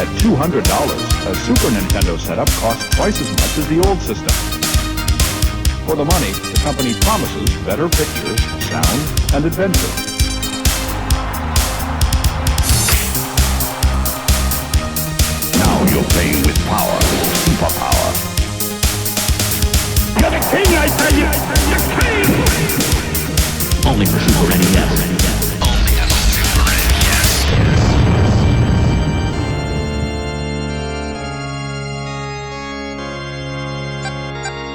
At $200, a Super Nintendo setup costs twice as much as the old system. For the money, the company promises better pictures, sound, and adventure. Now you're playing with power, superpower. You're the king, I tell you! You're king! Only for Super NES. Only on Super NES.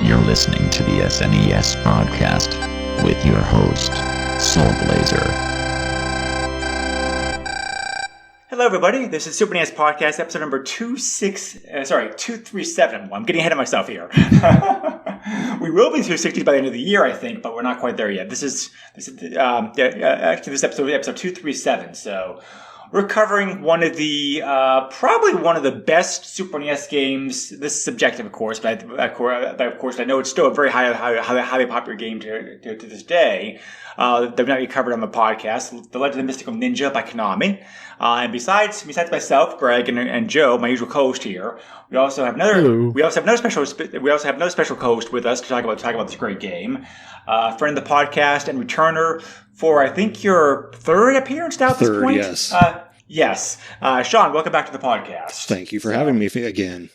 You're listening to the SNES podcast with your host, Soul Blazer. Hello, everybody. This is Super NES Podcast, episode number 237. I'm getting ahead of myself here. We will be 260 by the end of the year, I think, but we're not quite there yet. This is episode 237. So we're covering one of the probably one of the best Super NES games. This is subjective, of course, but of course, I know it's still a very highly popular game to this day. That will not be covered on the podcast. The Legend of the Mystical Ninja by Konami. And besides myself, Greg, and Joe, my usual co-host here, we also have another special co-host with us to talk about this great game. Friend of the podcast and returner for, I think, your third appearance now at this point. Yes. Yes. Sean, welcome back to the podcast. Thank you for having me again.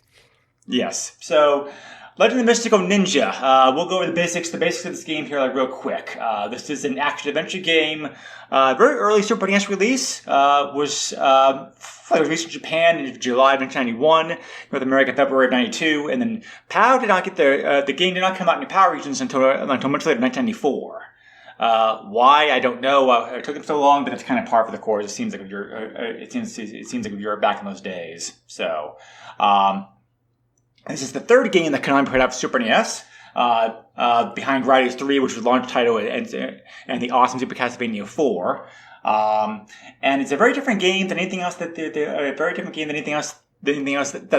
Yes. So, Legend of the Mystical Ninja. We'll go over the basics of this game here real quick. This is an action-adventure game. Very early Super NES release. Was released in Japan in July of 1991, North America February of 92, and then PAL did not get the game did not come out in the PAL regions until much later, 1994. Why, I don't know. It took them so long, but it's kind of par for the course. It seems like it seems like we were back in those days. So, this is the third game that Konami put out for Super NES, behind Gradius 3, which was the launch title, and the awesome Super Castlevania 4. And it's a very different game than anything else that they've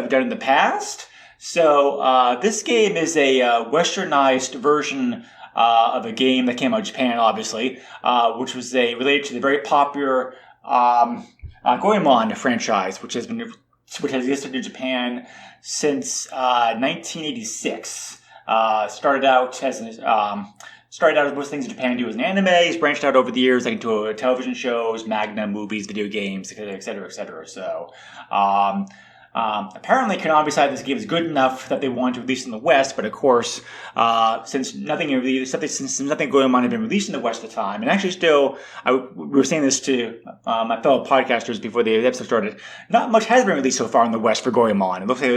done in the past. So this game is a westernized version of a game that came out of Japan, obviously, which was related to the very popular Goemon franchise, which has existed in Japan since 1986. Started out as most things in Japan do as an anime. It's branched out over the years into television shows, manga, movies, video games, etc., etc. So, apparently Konami decided this game is good enough that they wanted to release it in the West, but of course, since nothing Goemon had been released in the West at the time, and actually still, we were saying this to my fellow podcasters before the episode started, not much has been released so far in the West for Goemon. It looks like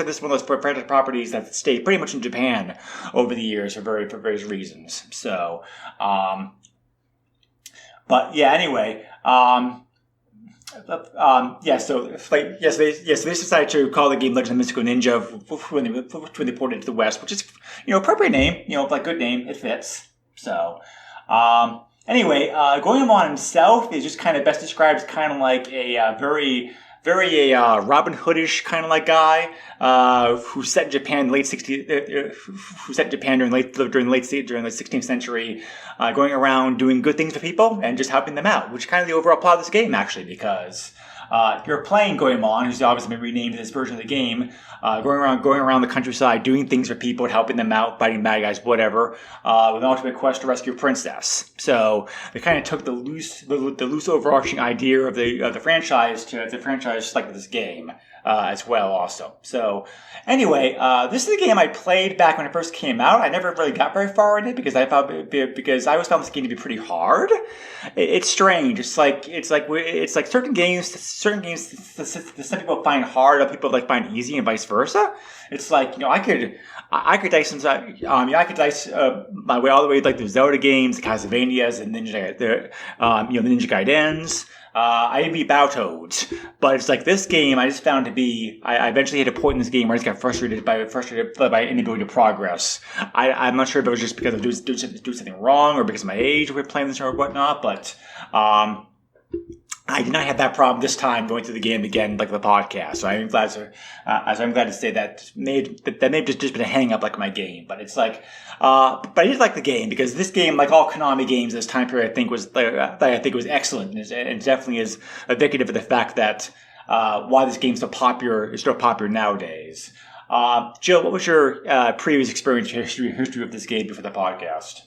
this is one of those properties that stayed pretty much in Japan over the years for various reasons. So, but yeah, anyway, they decided to call the game Legend of the Mystical Ninja when they ported it to the West, which is, appropriate name, good name, it fits. So, anyway, Goemon himself is just kind of best described as kind of like a very Robin Hoodish kind of like guy, who set in Japan during the late 16th century, going around doing good things for people and just helping them out, which is kind of the overall plot of this game, actually, because you're playing Goemon, who's obviously been renamed in this version of the game, going around the countryside, doing things for people, helping them out, fighting bad guys, whatever, with an ultimate quest to rescue a princess. So they kind of took the loose overarching idea of the franchise to the franchise like this game as well, also. So anyway, this is a game I played back when it first came out. I never really got very far in it because I always found this game to be pretty hard. It's strange. It's like certain games some people find hard, other people find easy, and vice versa. It's like, I could dice my way all the way the Zelda games, the Castlevanias, and the Ninja Gaidens. I didn't beat Battletoads, but it's like this game I just found to be, I eventually hit a point in this game where I just got frustrated by inability to progress. I'm not sure if it was just because I was doing something wrong or because of my age we're playing this or whatnot, but I I did not have that problem this time going through the game again, like the podcast. So I'm glad to say that may have just been a hang up like my game. But it's like, but I did like the game because this game, like all Konami games this time period, I think was excellent and definitely is indicative of the fact that why this game's so popular is still popular nowadays. Jill, what was your previous experience history of this game before the podcast?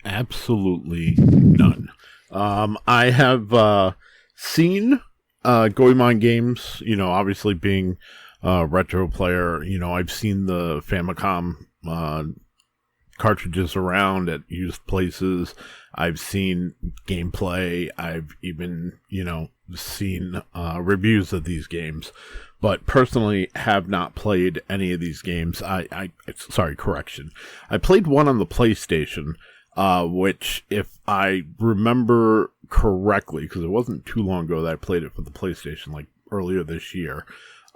Absolutely none. I have seen Goemon games, obviously being a retro player, I've seen the Famicom cartridges around at used places. I've seen gameplay. I've even, seen reviews of these games, but personally have not played any of these games. Sorry, correction. I played one on the PlayStation, which, if I remember correctly, because it wasn't too long ago that I played it for the PlayStation, like earlier this year,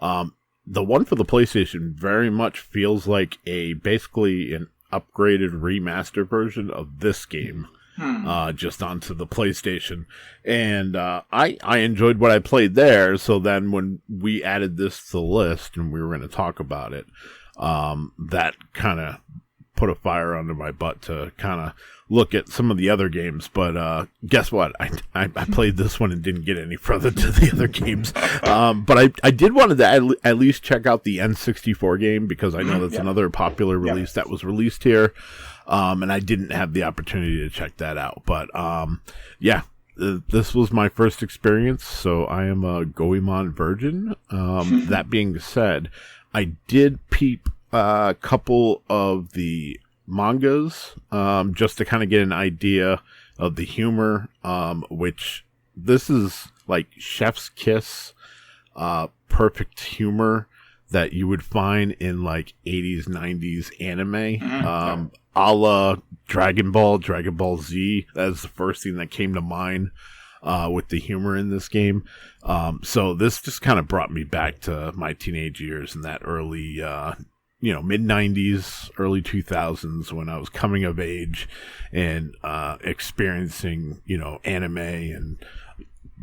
the one for the PlayStation very much feels like basically an upgraded remaster version of this game, just onto the PlayStation. And I enjoyed what I played there, so then when we added this to the list and we were going to talk about it, that kind of put a fire under my butt to kind of look at some of the other games. But guess what? I played this one and didn't get any further to the other games. But I did want to at least check out the N64 game, because I know that's another popular release that was released here. And I didn't have the opportunity to check that out. But this was my first experience, so I am a Goemon virgin. That being said, I did peep a couple of the mangas, just to kind of get an idea of the humor, which this is like chef's kiss, perfect humor that you would find in like 80s, 90s anime, a la Dragon Ball Z. That's the first thing that came to mind with the humor in this game. So this just kind of brought me back to my teenage years in that early mid-90s, early 2000s, when I was coming of age and experiencing, anime and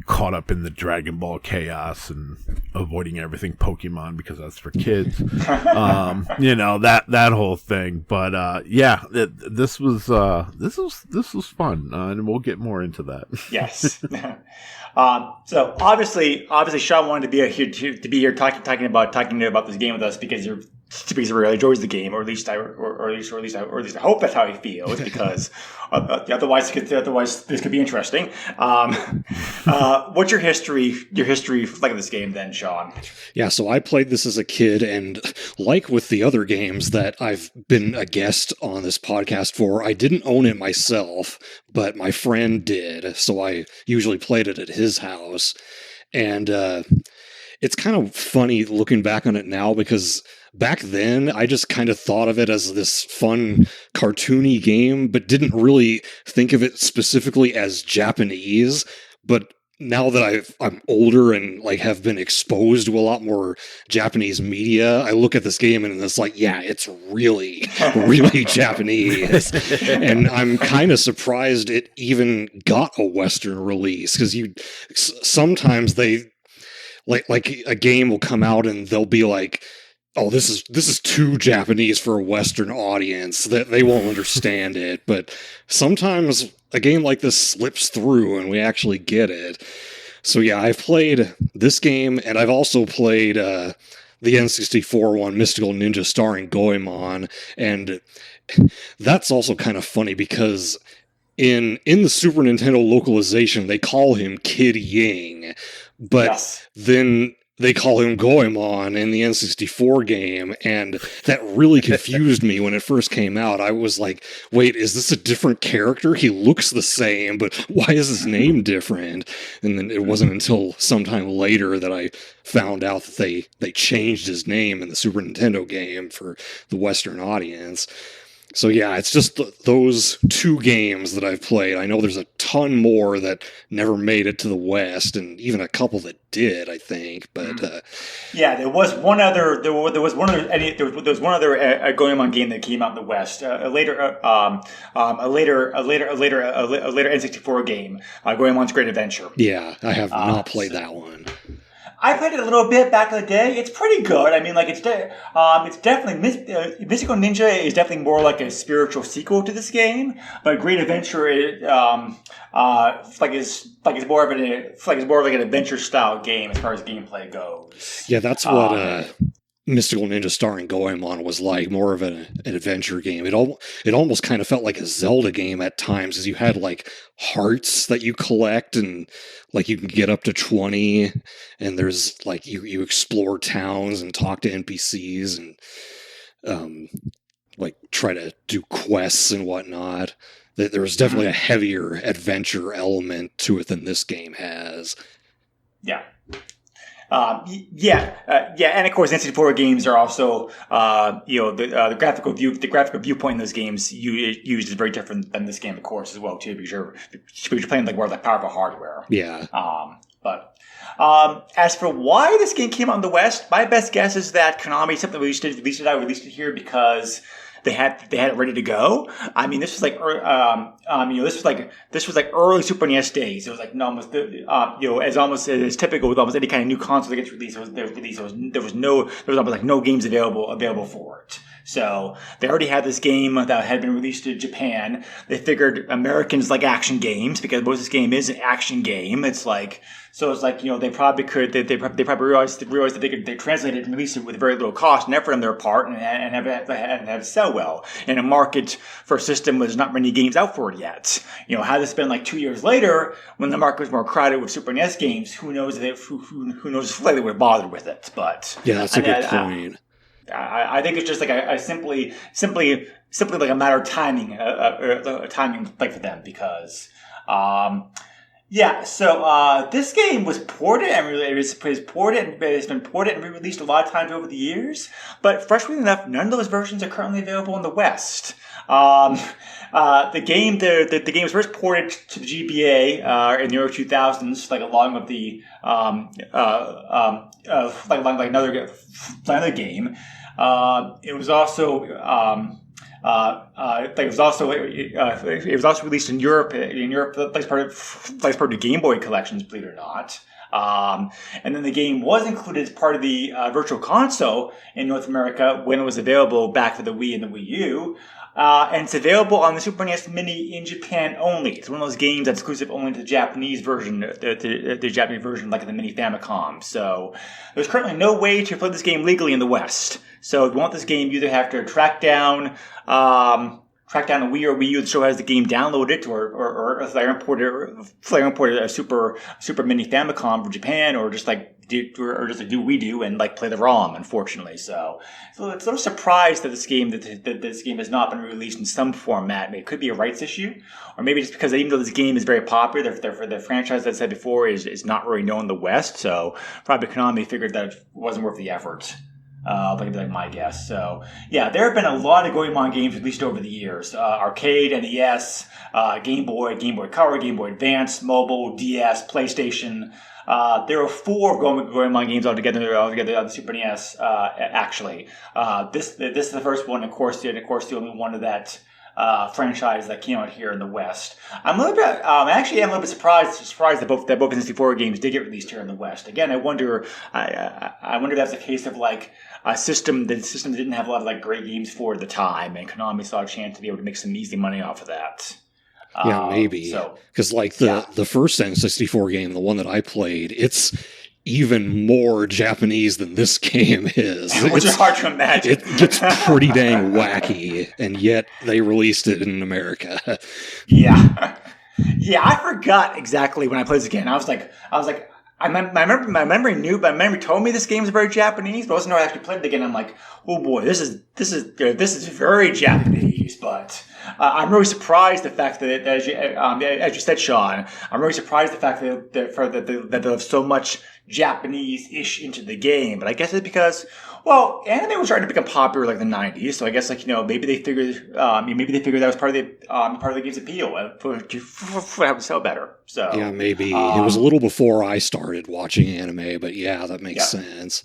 caught up in the Dragon Ball chaos and avoiding everything Pokemon because that's for kids. That whole thing. But this was fun, and we'll get more into that. Yes. So obviously, Sean wanted to be here talking about this game with us because he really enjoys the game, or at least I hope that's how he feels, because otherwise this could be interesting. What's your history like this game then, Sean? Yeah, so I played this as a kid, and like with the other games that I've been a guest on this podcast for, I didn't own it myself, but my friend did, so I usually played it at his house. And it's kind of funny looking back on it now, because back then, I just kind of thought of it as this fun, cartoony game, but didn't really think of it specifically as Japanese. But now that I'm older and have been exposed to a lot more Japanese media, I look at this game and it's like, yeah, it's really, really Japanese. And I'm kind of surprised it even got a Western release, because sometimes they like a game will come out and they'll be like, oh, this is too Japanese for a Western audience, that they won't understand it. But sometimes a game like this slips through and we actually get it. So yeah, I've played this game, and I've also played the N64 one, Mystical Ninja starring Goemon, and that's also kind of funny because in the Super Nintendo localization they call him Kid Ying, but then they call him Goemon in the N64 game, and that really confused me when it first came out. I was like, wait, is this a different character? He looks the same, but why is his name different? And then it wasn't until sometime later that I found out that they changed his name in the Super Nintendo game for the Western audience. So yeah, it's just those two games that I've played. I know there's a ton more that never made it to the West, and even a couple that did, I think. But yeah, there was one other. There was one other. There was one other Goemon game that came out in the West. A later N64 game, Goemon's Great Adventure. Yeah, I have not played that one. I played it a little bit back in the day. It's pretty good. I mean, like it's definitely Mystical Ninja is definitely more like a spiritual sequel to this game. But Great Adventure is it's more of an adventure style game as far as gameplay goes. Yeah, that's what Mystical Ninja starring Goemon was like, more of an adventure game. It almost kind of felt like a Zelda game at times, as you had like hearts that you collect, and like you can get up to 20, and there's like you explore towns and talk to NPCs and like try to do quests and whatnot. There was definitely a heavier adventure element to it than this game has. Yeah. And of course, N64 games are also, the graphical viewpoint in those games used is very different than this game, of course, as well too, because you're playing like more like powerful hardware. Yeah. But as for why this game came out in the West, my best guess is that Konami simply released it here because they had it ready to go. I mean, this was like, this was like early Super NES days. It was like almost, as typical with almost any kind of new console that gets released. There was almost like no games available for it. So they already had this game that had been released to Japan. They figured Americans like action games because most of this game is an action game. They probably realized that they translate it and release it with very little cost and effort on their part and have it sell well in a market for a system with not many games out for it yet. Had this been like 2 years later when the market was more crowded with Super NES games, who knows if they would have bothered with it. But yeah, that's a good point. I think it's just like a simply like a matter of timing, timing like for them because, this game was ported and it's been ported and re-released a lot of times over the years. But frustratingly enough, none of those versions are currently available in the West. The game was first ported to the GBA in the early 2000s, like along with the like another game. It was also released in Europe. As part of the Game Boy collections, believe it or not. And then the game was included as part of the Virtual Console in North America when it was available back for the Wii and the Wii U. And it's available on the Super NES Mini in Japan only. It's one of those games that's exclusive only to the Japanese version, the Japanese version, like the Mini Famicom. So there's currently no way to play this game legally in the West. So if you want this game, you either have to track down a Wii or Wii U that still has the game downloaded, or flare imported a Super Mini Famicom from Japan, or just do we do and like play the ROM. Unfortunately, so it's a little surprised that this game has not been released in some format. It could be a rights issue, or maybe just because even though this game is very popular, the franchise that I said before is not really known in the West. So probably Konami figured that it wasn't worth the effort. Like my guess. So yeah, there have been a lot of Goemon games released over the years. Arcade, NES, Game Boy Color, Game Boy Advance, mobile, DS, PlayStation. There are 4 Goemon games altogether on the Super NES. Actually, this is the first one, of course, the only one of that franchise that came out here in the West. I'm a little bit surprised that both N64 games did get released here in the West. Again, I wonder if that's a case of like the system didn't have a lot of like great games for at the time, and Konami saw a chance to be able to make some easy money off of that. Yeah, maybe. Because like the first N64 game, the one that I played, it's even more Japanese than this game is. Which is hard to imagine. It gets pretty dang wacky, and yet they released it in America. Yeah. Yeah, I forgot exactly when I played this game. I was like, my memory told me this game is very Japanese, but I wasn't know I actually played it again. I'm like, oh boy, this is very Japanese. 90s. But I'm really surprised the fact that, as you said, Sean, I'm really surprised the fact that there's so much Japanese-ish into the game. But I guess it's because, well, anime was starting to become popular like the 90s. So I guess maybe they figured that was part of the game's appeal for how to sell better. So yeah, maybe it was a little before I started watching anime, but yeah, that makes sense.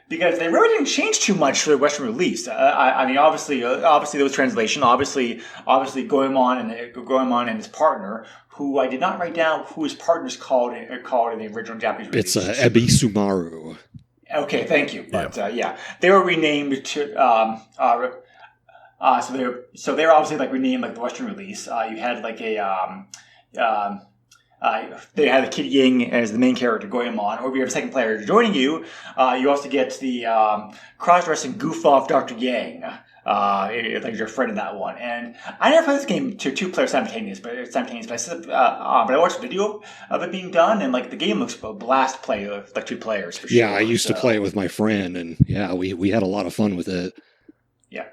Because they really didn't change too much for the Western release. I mean, obviously there was translation. Obviously, Goemon and his partner, who I did not write down who his partner's called in the original Japanese release. It's Ebi Sumaru. Okay, thank you. But they were renamed to. So they're obviously like renamed like the Western release. You had like they had the Kid Ying as the main character, Goemon, or if you have a second player joining you, you also get the cross-dressing goof-off Dr. Yang, like your friend in that one. And I never played this game to two players simultaneous, but I watched a video of it being done, and like the game looks a blast to play with like two players for sure. Yeah, I used to play it with my friend, and yeah, we had a lot of fun with it. Yeah.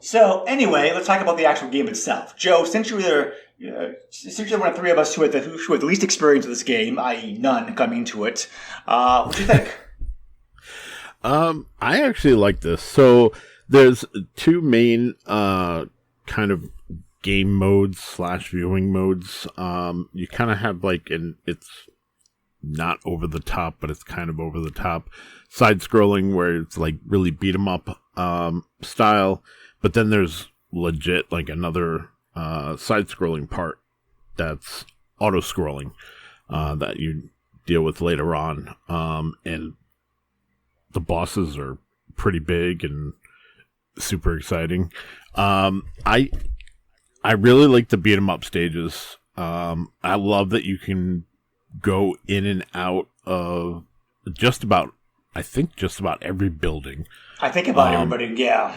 So anyway, let's talk about the actual game itself. Joe, since you were one of the three of us who had the least experience with this game, i.e. none coming into it, what do you think? I actually like this. So there's two main kind of game modes / viewing modes. You kind of have like it's not over the top, but it's kind of over the top side scrolling where it's like really beat 'em up style. But then there's legit like another side-scrolling part that's auto-scrolling that you deal with later on. And the bosses are pretty big and super exciting. I really like the beat-em-up stages. I love that you can go in and out of just about every building. I think about everybody, yeah.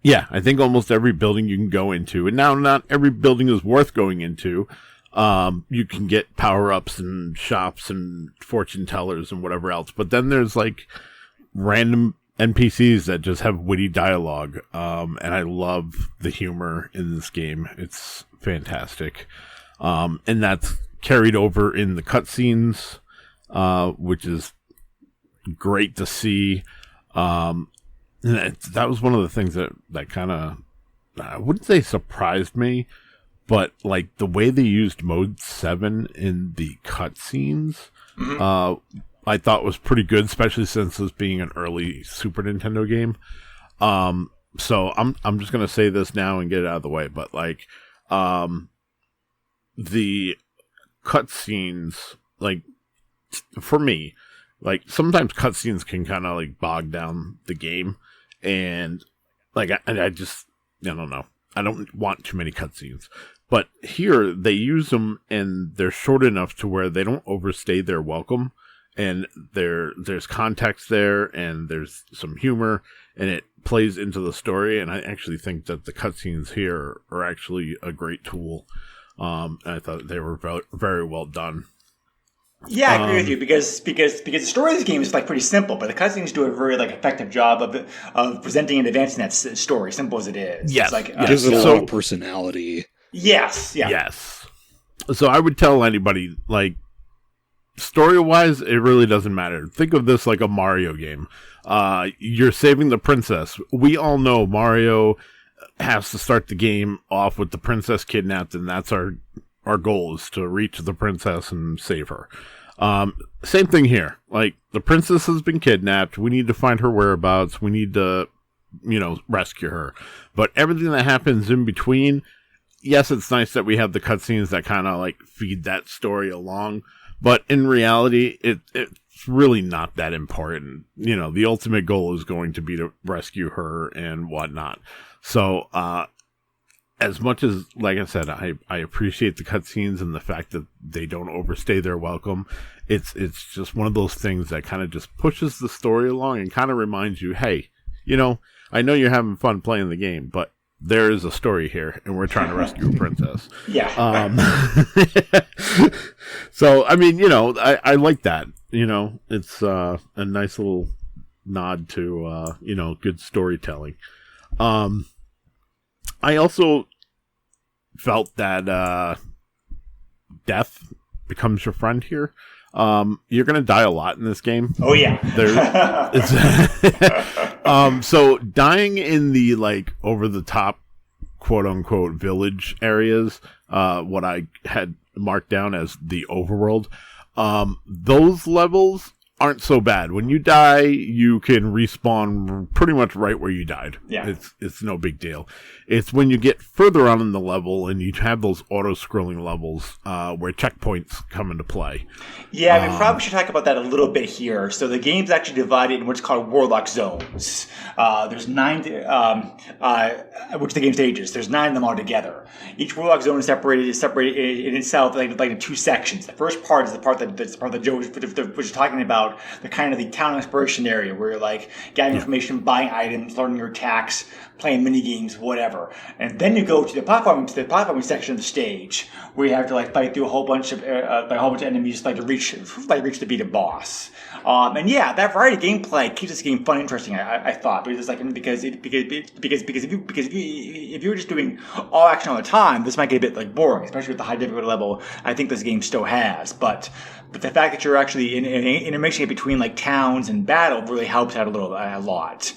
Yeah, I think almost every building you can go into. And now not every building is worth going into. You can get power-ups and shops and fortune tellers and whatever else. But then there's like random NPCs that just have witty dialogue. And I love the humor in this game. It's fantastic. And that's carried over in the cutscenes, which is great to see. That was one of the things that kind of, I wouldn't say surprised me, but like the way they used Mode 7 in the cutscenes, I thought was pretty good, especially since this being an early Super Nintendo game. So I'm just gonna say this now and get it out of the way, but like, the cutscenes, like for me, like sometimes cutscenes can kind of like bog down the game. And like I don't know. I don't want too many cutscenes, but here they use them, and they're short enough to where they don't overstay their welcome, and there's context there, and there's some humor, and it plays into the story. And I actually think that the cutscenes here are actually a great tool. And I thought they were very well done. Yeah, I agree with you because the story of this game is like pretty simple, but the cutscenes do a very like effective job of presenting and advancing that story, simple as it is. Yes, it's like, it gives it a lot of personality. Yes, yeah. Yes. So I would tell anybody, like, story-wise, it really doesn't matter. Think of this like a Mario game. You're saving the princess. We all know Mario has to start the game off with the princess kidnapped, and that's our goal, is to reach the princess and save her. Same thing here. Like, the princess has been kidnapped. We need to find her whereabouts. We need to, rescue her. But everything that happens in between, yes, it's nice that we have the cutscenes that kind of like feed that story along. But in reality, it's really not that important. The ultimate goal is going to be to rescue her and whatnot. So, as much as, like I said, I appreciate the cutscenes and the fact that they don't overstay their welcome, it's just one of those things that kind of just pushes the story along and kind of reminds you, hey, I know you're having fun playing the game, but there is a story here, and we're trying to rescue a princess. Yeah. So, I mean, I like that. It's a nice little nod to, good storytelling. I also felt that death becomes your friend here. You're going to die a lot in this game. Oh, yeah. So dying in the, like, over-the-top, quote-unquote, village areas, what I had marked down as the overworld, those levels aren't so bad. When you die, you can respawn pretty much right where you died. Yeah. It's no big deal. It's when you get further on in the level and you have those auto-scrolling levels where checkpoints come into play. Yeah, we probably should talk about that a little bit here. So the game's actually divided in what's called warlock zones. There's 9, which the game stages. There's 9 of them all together. Each warlock zone is separated in itself like in 2 sections. The first part is the part that Joe was talking about, the kind of the town exploration area where you're like gathering information, buying items, learning your attacks, playing mini games, whatever. And then you go to the platforming section of the stage where you have to like fight through a whole bunch of enemies like to reach to beat a boss. And yeah, that variety of gameplay keeps this game fun and interesting. I thought because if you were just doing all action all the time, this might get a bit like boring, especially with the high difficulty level I think this game still has. But the fact that you're actually intermixing it between like towns and battle really helps out a lot.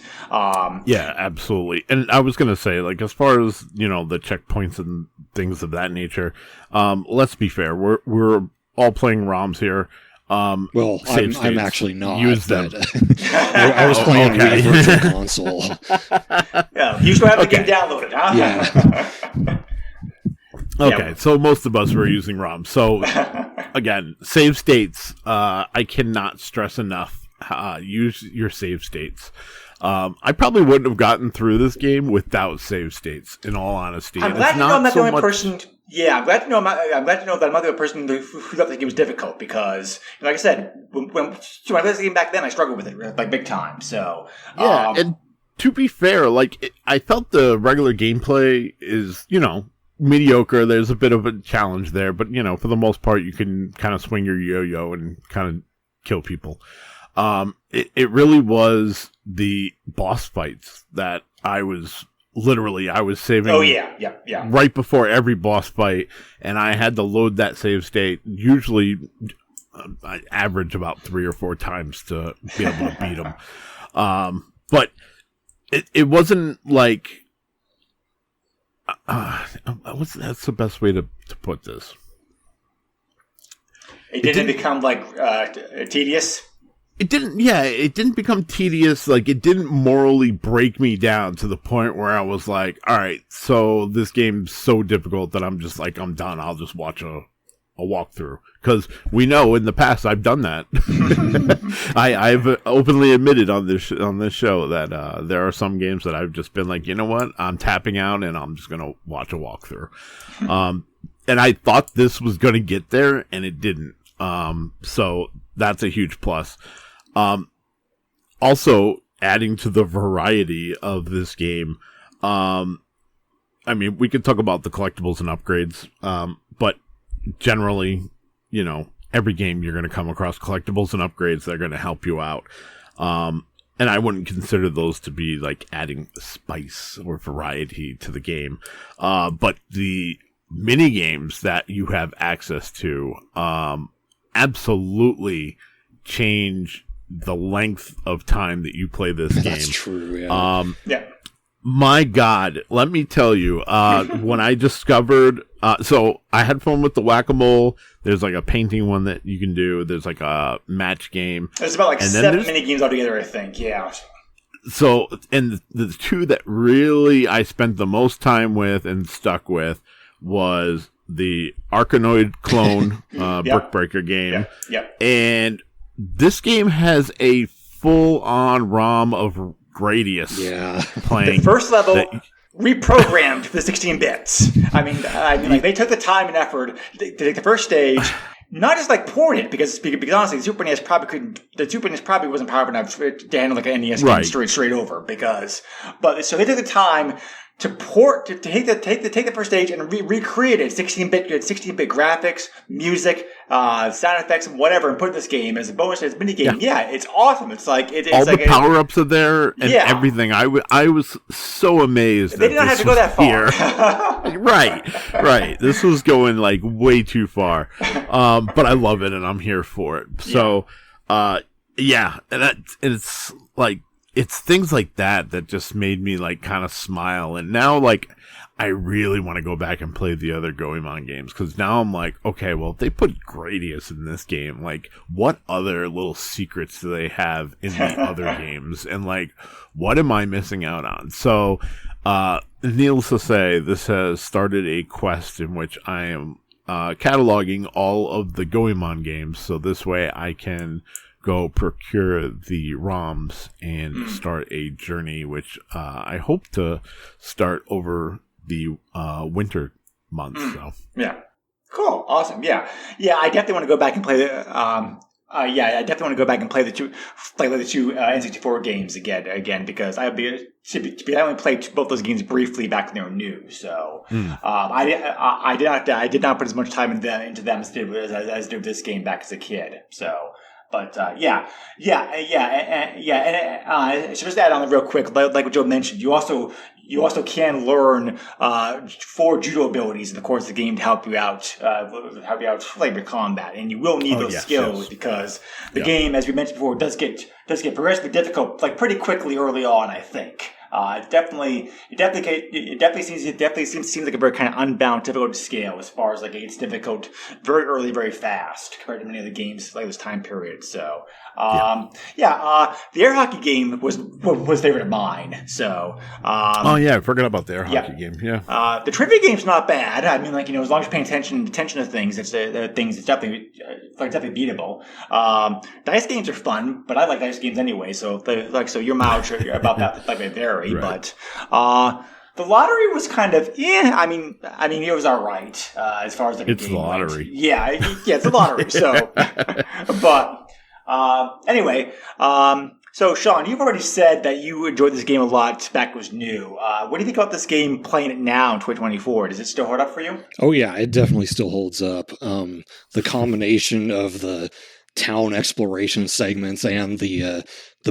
Yeah, absolutely. And I was going to say, like, as far as, you know, the checkpoints and things of that nature, let's be fair. We're all playing ROMs here. Well, I'm actually not. Use them. I was playing on a virtual console. Yeah, you still have the game downloaded, huh? Yeah. Okay, so most of us were using ROMs. So, again, save states. I cannot stress enough. Use your save states. I probably wouldn't have gotten through this game without save states, in all honesty. I'm glad to know I'm not the only person. Yeah, I'm glad to know that I'm not the only person who thought the game was difficult because, like I said, when I played this game back then, I struggled with it like big time. So yeah, and to be fair, like I felt the regular gameplay is, you know, mediocre. There's a bit of a challenge there, but you know, for the most part, you can kind of swing your yo-yo and kind of kill people. It really was the boss fights that I was saving. Oh yeah. Right before every boss fight, and I had to load that save state. Usually, I average about 3 or 4 times to be able to beat them. But it wasn't like that's the best way to put this. It didn't become like tedious. It didn't become tedious. Like, it didn't morally break me down to the point where I was like, all right, so this game's so difficult that I'm just like, I'm done. I'll just watch a walkthrough. Because we know in the past I've done that. I've openly admitted on this show that there are some games that I've just been like, you know what? I'm tapping out and I'm just going to watch a walkthrough. And I thought this was going to get there, and it didn't. So that's a huge plus. Also, adding to the variety of this game, I mean, we could talk about the collectibles and upgrades, but generally, you know, every game you're going to come across collectibles and upgrades that are going to help you out. And I wouldn't consider those to be like adding spice or variety to the game. But the mini games that you have access to, absolutely change the length of time that you play this game. That's true, yeah. Yeah. My God, let me tell you, when I discovered, so I had fun with the whack-a-mole. There's like a painting one that you can do. There's like a match game. There's about like 7 mini games altogether, I think. Yeah. So, and the 2 that really I spent the most time with and stuck with was the Arkanoid clone Brick Breaker game. Yep. And this game has a full-on ROM of Gradius playing. The first level reprogrammed for the 16 bits. I mean, like they took the time and effort to take the first stage, not just like pouring it because honestly, the Super NES probably wasn't powerful enough to handle like an NES game straight over so they took the time take the first stage and recreate it 16-bit graphics, music, sound effects, and whatever, and put this game as a bonus as a mini game. Yeah, it's awesome. It's like it's all like the power ups are there and everything. I was so amazed. They didn't have to go that far. Right. This was going like way too far, but I love it and I'm here for it. So, and it's like. It's things like that just made me like kind of smile. And now like I really want to go back and play the other Goemon games, because now I'm like, okay, well, if they put Gradius in this game, like what other little secrets do they have in the other games? And like, what am I missing out on? So, needless to say, this has started a quest in which I am cataloging all of the Goemon games. So this way I can go procure the ROMs and start a journey, which I hope to start over the winter months. So yeah, cool, awesome, yeah. I definitely want to go back and play the. I definitely want to go back and play the two N64 games again because I only played both those games briefly back when they were new. So I did not put as much time into them as I did with this game back as a kid. So. But and just add on real quick, like what Joe mentioned, you also can learn 4 judo abilities in the course of the game to help you out flavor combat, and you will need those skills because the game, as we mentioned before, does get progressively difficult like pretty quickly early on. I think. It definitely seems like a very kind of unbound, difficult scale as far as like it's difficult very early, very fast compared to many of the games like this time period. So, the air hockey game was favorite of mine. So, I forgot about the air hockey game. Yeah, the trivia game's not bad. I mean, like as long as you're paying attention to things, it's definitely beatable. Dice games are fun, but I like dice games anyway. So, your mileage about that may vary. Right. But the lottery was kind of I mean it was all right as far as like it's a game the lottery. Went. Yeah, it's a lottery. So, but anyway, so Sean, you've already said that you enjoyed this game a lot back when it was new. What do you think about this game playing it now in 2024? Does it still hold up for you? Oh yeah, it definitely still holds up. The combination of the town exploration segments and the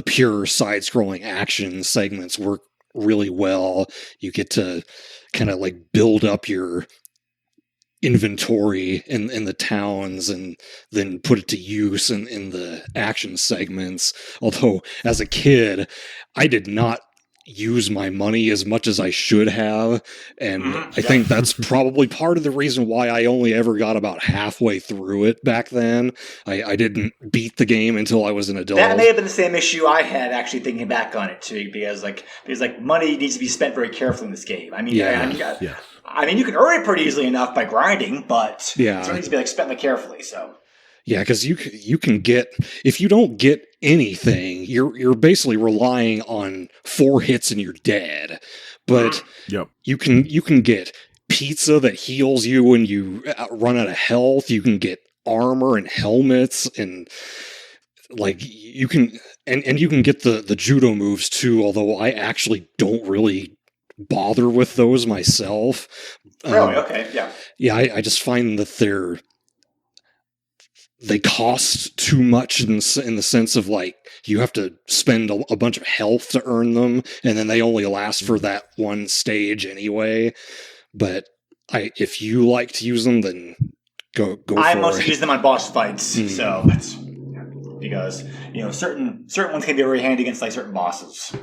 pure side-scrolling action segments work really well. You get to kind of like build up your inventory in the towns and then put it to use in the action segments. Although, as a kid, I did not use my money as much as I should have, and I think that's probably part of the reason why I only ever got about halfway through it back then. I didn't beat the game until I was an adult. That may have been the same issue I had actually thinking back on it too, because money needs to be spent very carefully in this game. I mean, you can earn it pretty easily enough by grinding, but it needs to be like spent carefully. So. Yeah, because you can get, if you don't get anything, you're basically relying on 4 hits and you're dead. But you can get pizza that heals you when you run out of health. You can get armor and helmets, and like you can and you can get the judo moves too. Although I actually don't really bother with those myself. Really? Okay. Yeah. Yeah, I just find that they cost too much in the sense of like you have to spend a bunch of health to earn them, and then they only last for that one stage anyway. But if you like to use them, then go for it. I mostly use them on boss fights, so that's because certain ones can be very handy against like certain bosses.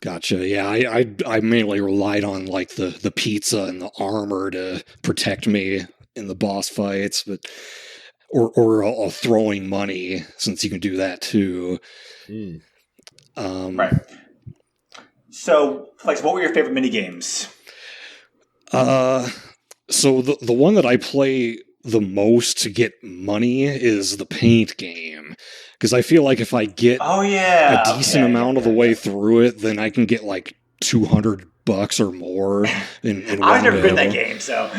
Gotcha. Yeah, I mainly relied on like the pizza and the armor to protect me in the boss fights, but. Or throwing money, since you can do that too. Right. So, what were your favorite mini games? So the one that I play the most to get money is the paint game, because I feel like if I get a decent amount of the way through it, then I can get like $200 or more in I've never been that game, so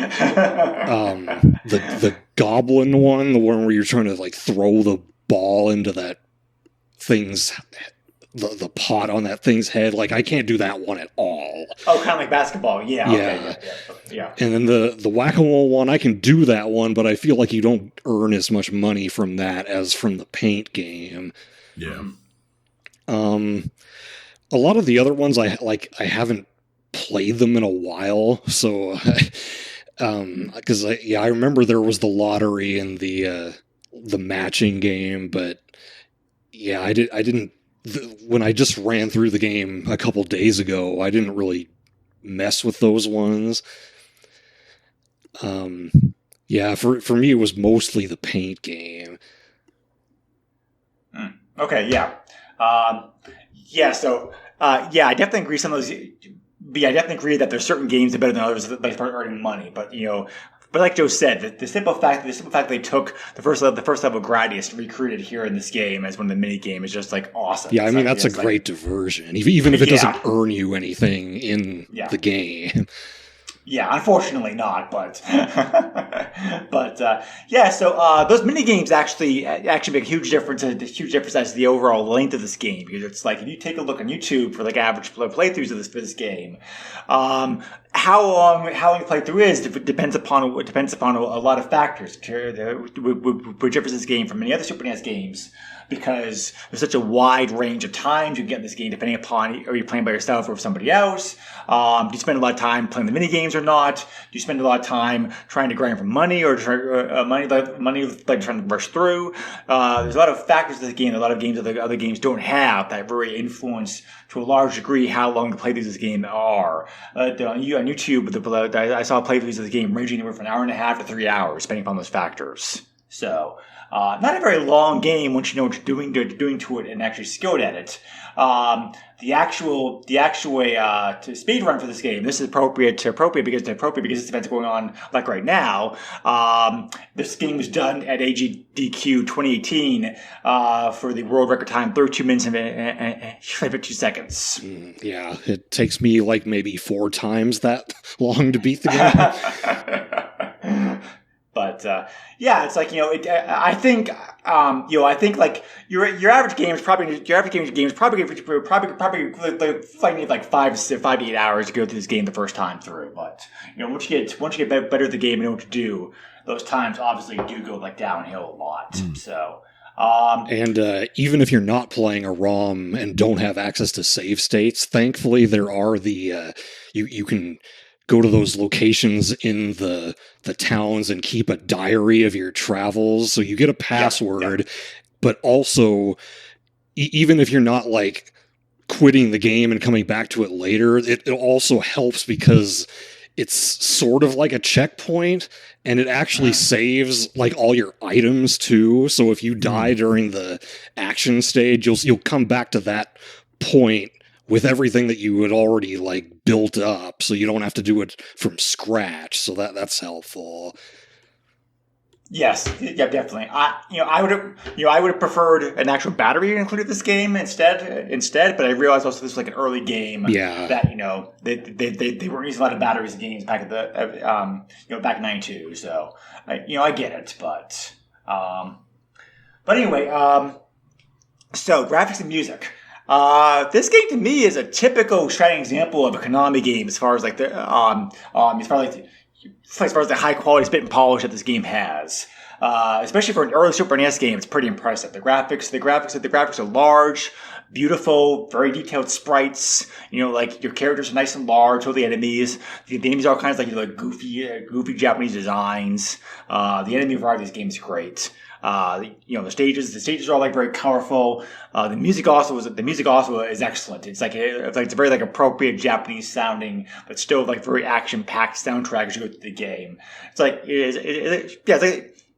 the goblin one, the one where you're trying to like throw the ball into that thing's the pot on that thing's head. Like, I can't do that one at all. Oh, kind of like basketball. Yeah. Yeah. Okay, yeah. And then the whack-a-mole one, I can do that one, but I feel like you don't earn as much money from that as from the paint game. Yeah. A lot of the other ones I haven't played them in a while, so because I remember there was the lottery and the matching game, but yeah, I didn't when I just ran through the game a couple days ago, I didn't really mess with those ones. Yeah, for me it was mostly the paint game. Okay, yeah. So I definitely agree some of those. But yeah, I definitely agree that there's certain games that are better than others that start earning money. But but like Joe said, the simple fact they took the first level Gradius and recruited here in this game as one of the mini game is just like awesome. Yeah, I mean that's a great diversion, even if it doesn't earn you anything in the game. Yeah, unfortunately not, but So those mini games actually make a huge difference. A huge difference as to the overall length of this game, because it's like if you take a look on YouTube for like average playthroughs of this game, how long you play through is depends upon a lot of factors, which differs this game from many other Super NES games. Because there's such a wide range of times you get in this game, depending upon are you playing by yourself or with somebody else. Do you spend a lot of time playing the mini games or not? Do you spend a lot of time trying to grind for money or money like trying to rush through? There's a lot of factors to this game. A lot of games that other games don't have that really influence to a large degree how long the playthroughs of this game are. On YouTube, I saw playthroughs of the game ranging anywhere from an hour and a half to 3 hours, depending upon those factors. So. Not a very long game once you know what you're doing to it and actually skilled at it. The actual way to speed run for this game. This is appropriate because this event's going on like right now. This game was done at AGDQ 2018 for the world record time 32 minutes and 52 seconds. Yeah, it takes me like maybe 4 times that long to beat the game. But it's like I think like your average game is probably need like 5 to 8 hours to go through this game the first time through. But once you get better at the game and know what to do, those times obviously do go like downhill a lot. So. And even if you're not playing a ROM and don't have access to save states, thankfully there are the you can go to those locations in the towns and keep a diary of your travels. So you get a password, but also even if you're not like quitting the game and coming back to it later, it also helps because it's sort of like a checkpoint and it actually saves like all your items too. So if you die during the action stage, you'll come back to that point with everything that you had already like built up, so you don't have to do it from scratch. So that's helpful. Yes, yeah, definitely. I would have preferred an actual battery included in this game instead. But I realized also this was like an early game. Yeah. That they weren't using a lot of batteries in games back at back in '92. So I get it, but anyway, so graphics and music. This game to me is a typical shining example of a Konami game as far as like the as far as the high quality spit and polish that this game has. Especially for an early Super NES game, it's pretty impressive. The graphics are large, beautiful, very detailed sprites. Like your characters are nice and large. So the enemies, the enemies are all kinds of like goofy Japanese designs. The enemy variety of this game is great. The stages are all like very colorful. The music also is excellent. It's it's a very like appropriate Japanese sounding, but still like very action packed soundtrack as you go through the game. It's like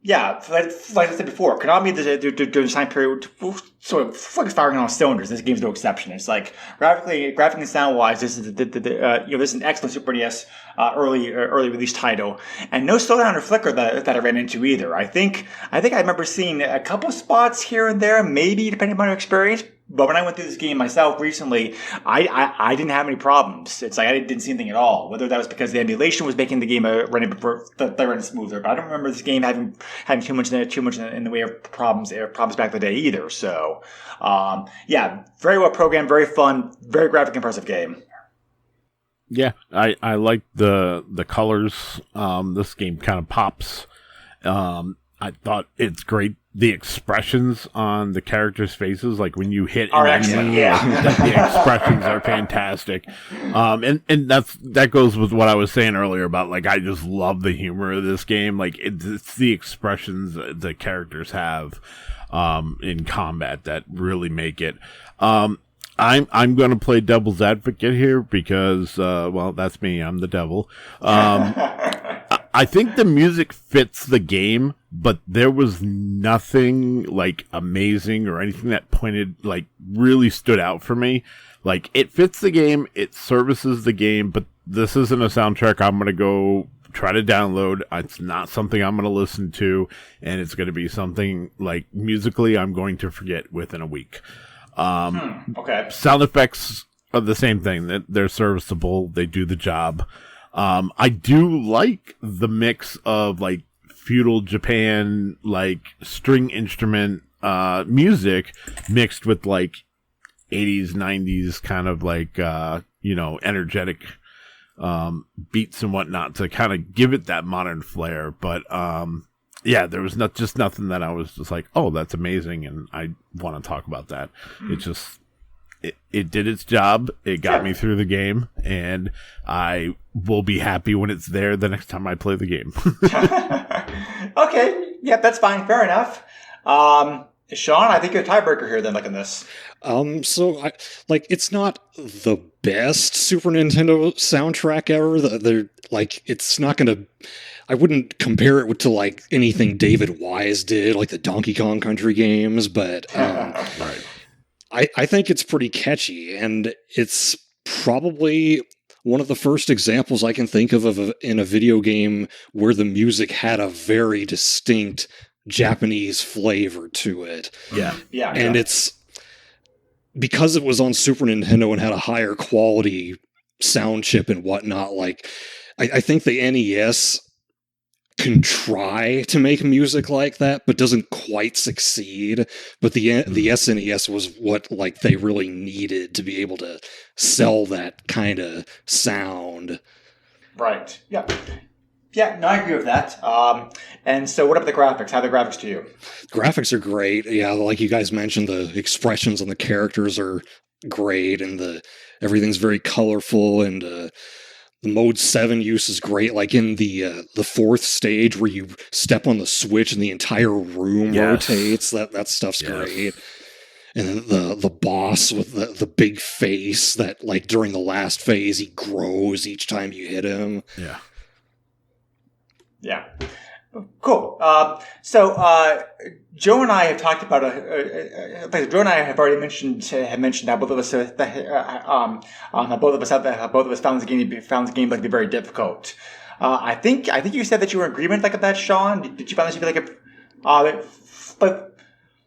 like I said before, Konami during this time period sort of firing on all cylinders. This game's no exception. It's like graphically and sound wise, this is this is an excellent Super NES early release title, and no slowdown or flicker that I ran into either. I think I remember seeing a couple spots here and there, maybe depending upon your experience, But when I went through this game myself recently, I didn't have any problems. It's like I didn't see anything at all. Whether that was because the emulation was making the game running smoother, but I don't remember this game having too much in the way of problems back in the day either. So, very well programmed, very fun, very graphic impressive game. Yeah, I like the colors. This game kind of pops. I thought it's great. The expressions on the characters' faces, like when you hit an enemy, the expressions are fantastic. And that goes with what I was saying earlier about, like, I just love the humor of this game. Like, it's the expressions the characters have in combat that really make it. I'm going to play devil's advocate here because, that's me. I'm the devil. I think the music fits the game, but there was nothing like amazing or anything that really stood out for me. Like, it fits the game, it services the game, but this isn't a soundtrack I'm going to go try to download. It's not something I'm going to listen to, and it's going to be something like musically I'm going to forget within a week. Okay. Sound effects are the same thing. They're serviceable. They do the job. I do like the mix of like feudal Japan, like string instrument, music mixed with like 80s, 90s kind of like, energetic, beats and whatnot to kind of give it that modern flair. But, there was nothing that I was just like, oh, that's amazing. And I want to talk about that. It did its job. It got me through the game, and I will be happy when it's there the next time I play the game. Okay. Yeah, that's fine. Fair enough. Sean, I think you're a tiebreaker here then, like in this. It's not the best Super Nintendo soundtrack ever. It's not going to... I wouldn't compare it to like anything David Wise did, like the Donkey Kong Country games, but Right. I think it's pretty catchy, and it's probably one of the first examples I can think of in a video game where the music had a very distinct Japanese flavor to it. Yeah. And it's because it was on Super Nintendo and had a higher quality sound chip and whatnot. Like, I think the NES can try to make music like that, but doesn't quite succeed. But the SNES was what like they really needed to be able to sell that kind of sound. Right. Yeah. Yeah, no, I agree with that. And so what about the graphics? How are the graphics to you? Graphics are great. Yeah, like you guys mentioned, the expressions on the characters are great, and everything's very colorful, and the Mode 7 use is great, like in the fourth stage where you step on the switch and the entire room rotates. That stuff's great. And then the boss with the big face that, like, during the last phase, he grows each time you hit him. Yeah. Yeah. Cool. So Joe and I have talked about Joe and I have already mentioned how both of us found the game like to be very difficult. I think you said that you were in agreement like that, Sean. Did you find this to be like a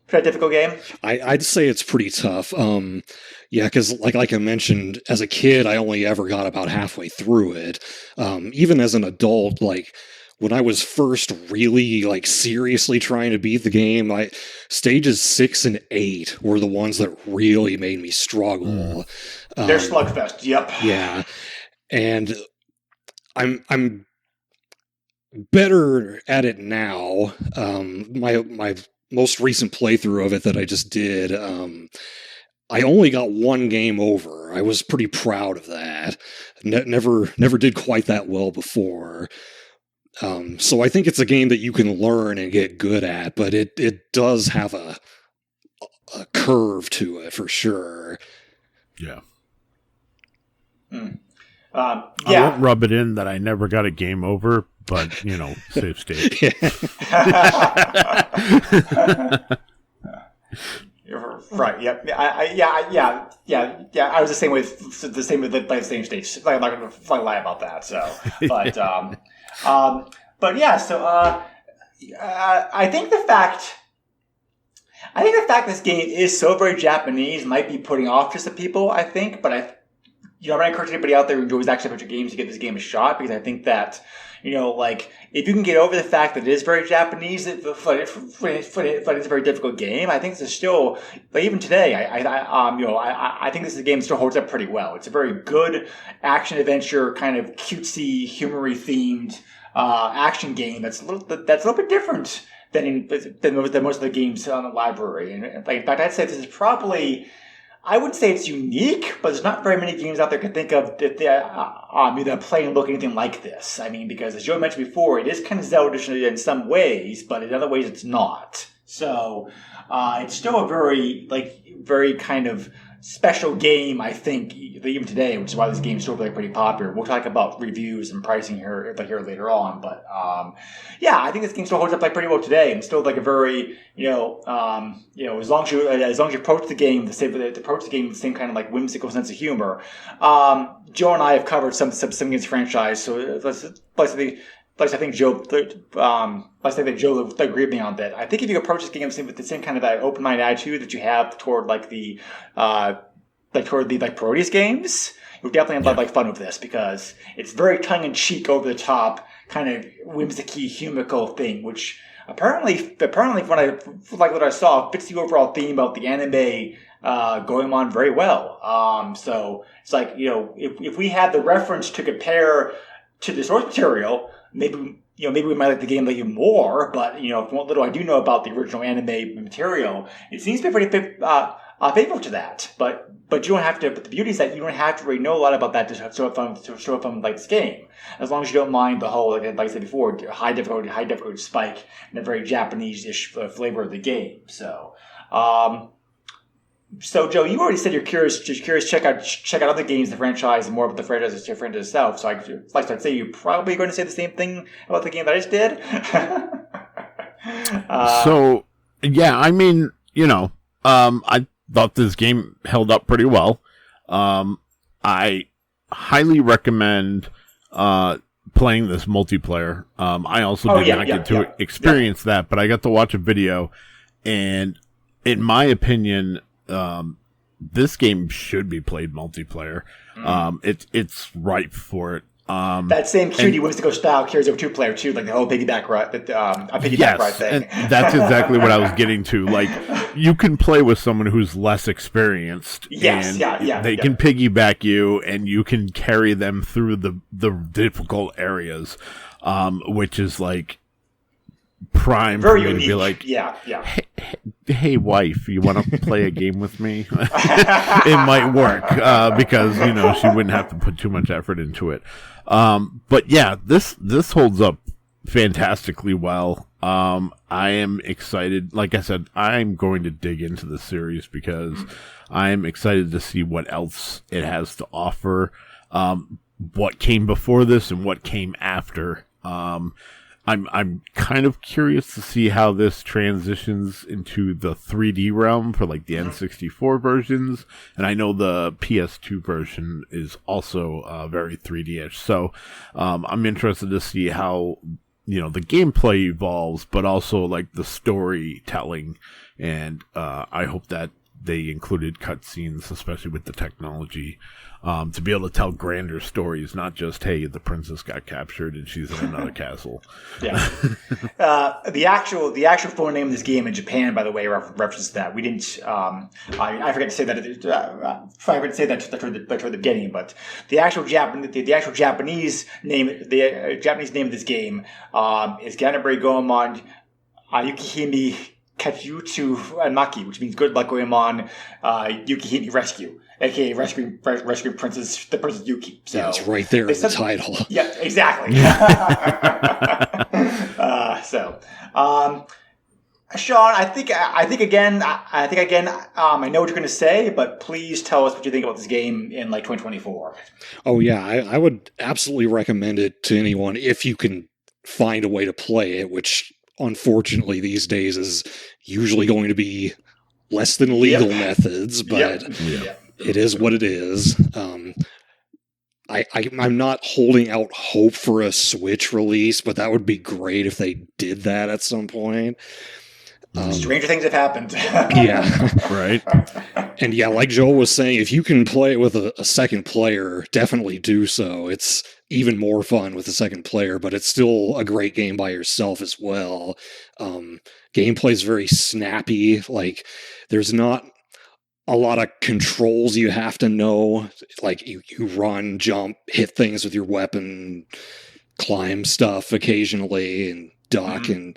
pretty difficult game? I'd say it's pretty tough. Because like I mentioned, as a kid, I only ever got about halfway through it. Even as an adult, like, when I was first really, like, seriously trying to beat the game, stages 6 and 8 were the ones that really made me struggle. They're slugfest. Yep. Yeah, and I'm better at it now. My most recent playthrough of it that I just did, I only got one game over. I was pretty proud of that. Never did quite that well before. So I think it's a game that you can learn and get good at, but it does have a curve to it for sure. Yeah. I won't rub it in that I never got a game over, but, save state. Right. Yep. I was the same with the same stage. Like, I'm not going to lie about that. So, but I think the fact. I think the fact this game is so very Japanese might be putting off just the people, I think, but I'm going to encourage anybody out there who enjoys action-adventure games to give this game a shot, because I think that, if you can get over the fact that it is very Japanese, but it's a very difficult game, I think this is still, even today, I think this is a game that still holds up pretty well. It's a very good action-adventure, kind of cutesy, humory themed action game that's a little bit different than most of the games on the library. And in fact, I'd say this is probably, I wouldn't say it's unique, but there's not very many games out there can think of that play and look anything like this. I mean, because as Joe mentioned before, it is kind of Zelda-ish in some ways, but in other ways it's not. So it's still a very kind of special game, I think, even today, which is why this game is still pretty popular. We'll talk about reviews and pricing here later on, but I think this game still holds up pretty well today, and still a very as long as you approach the game with the same kind of whimsical sense of humor. Joe and I have covered some games in the franchise, so I think Joe will agree with me on that. I think if you approach this game with the same kind of open-minded attitude that you have toward the Parodius games, you'll definitely have fun with this, because it's very tongue-in-cheek, over-the-top, kind of whimsicky, humical thing, which apparently from what I saw, fits the overall theme of the anime Goemon very well. So it's if we had the reference to compare to the source material, maybe we might like the game even more, but from what little I do know about the original anime material, it seems to be pretty faithful to that. But you don't have to. But the beauty is that you don't have to really know a lot about that to show up fun this game, as long as you don't mind the whole, like I said before, high difficulty spike and a very Japanese-ish flavor of the game. So. So Joe, you already said you're curious. Check out other games in the franchise and more about the franchise itself. So I'd say you're probably going to say the same thing about the game that I just did. I thought this game held up pretty well. I highly recommend playing this multiplayer. I also did not get to experience that, but I got to watch a video, and in my opinion, this game should be played multiplayer. It's ripe for it. That same cutie whimsical style carries over two-player too, like the whole piggyback ride thing. And that's exactly what I was getting to. You can play with someone who's less experienced. Yes, they can piggyback you, and you can carry them through the difficult areas, which is prime very for me unique. To be like, hey wife, you want to play a game with me? It might work, because she wouldn't have to put too much effort into it. But yeah, this holds up fantastically well. I am excited. Like I said, I'm going to dig into the series because I am excited to see what else it has to offer, what came before this and what came after. I'm kind of curious to see how this transitions into the 3D realm for the N64 versions, and I know the PS2 version is also very 3D-ish. So I'm interested to see how the gameplay evolves, but also the storytelling, and I hope that they included cutscenes, especially with the technology, to be able to tell grander stories, not just, hey, the princess got captured and she's in another castle. Yeah. The actual full name of this game in Japan, by the way, references that. We didn't. I forget to say that. I forgot to say that toward the beginning. But the actual Japanese name, of this game is Ganabare Goemon Yukihime Kachutsu Maki, which means good luck Goemon Yukihime Rescue, aka rescue the Princess Yuki. So yeah, it's right there in the title. Yeah, exactly. Sean, I think again. I know what you're going to say, but please tell us what you think about this game in 2024. Oh yeah, I would absolutely recommend it to anyone if you can find a way to play it, which unfortunately these days is usually going to be less than legal methods, but it is what it is. I'm not holding out hope for a Switch release, but that would be great if they did that at some point. Stranger things have happened. Yeah. Right. And yeah, like Joel was saying, if you can play it with a second player, definitely do so. It's even more fun with a second player, but it's still a great game by yourself as well. Gameplay is very snappy. Like, there's not a lot of controls you have to know. Like, you run, jump, hit things with your weapon, climb stuff occasionally, and duck, and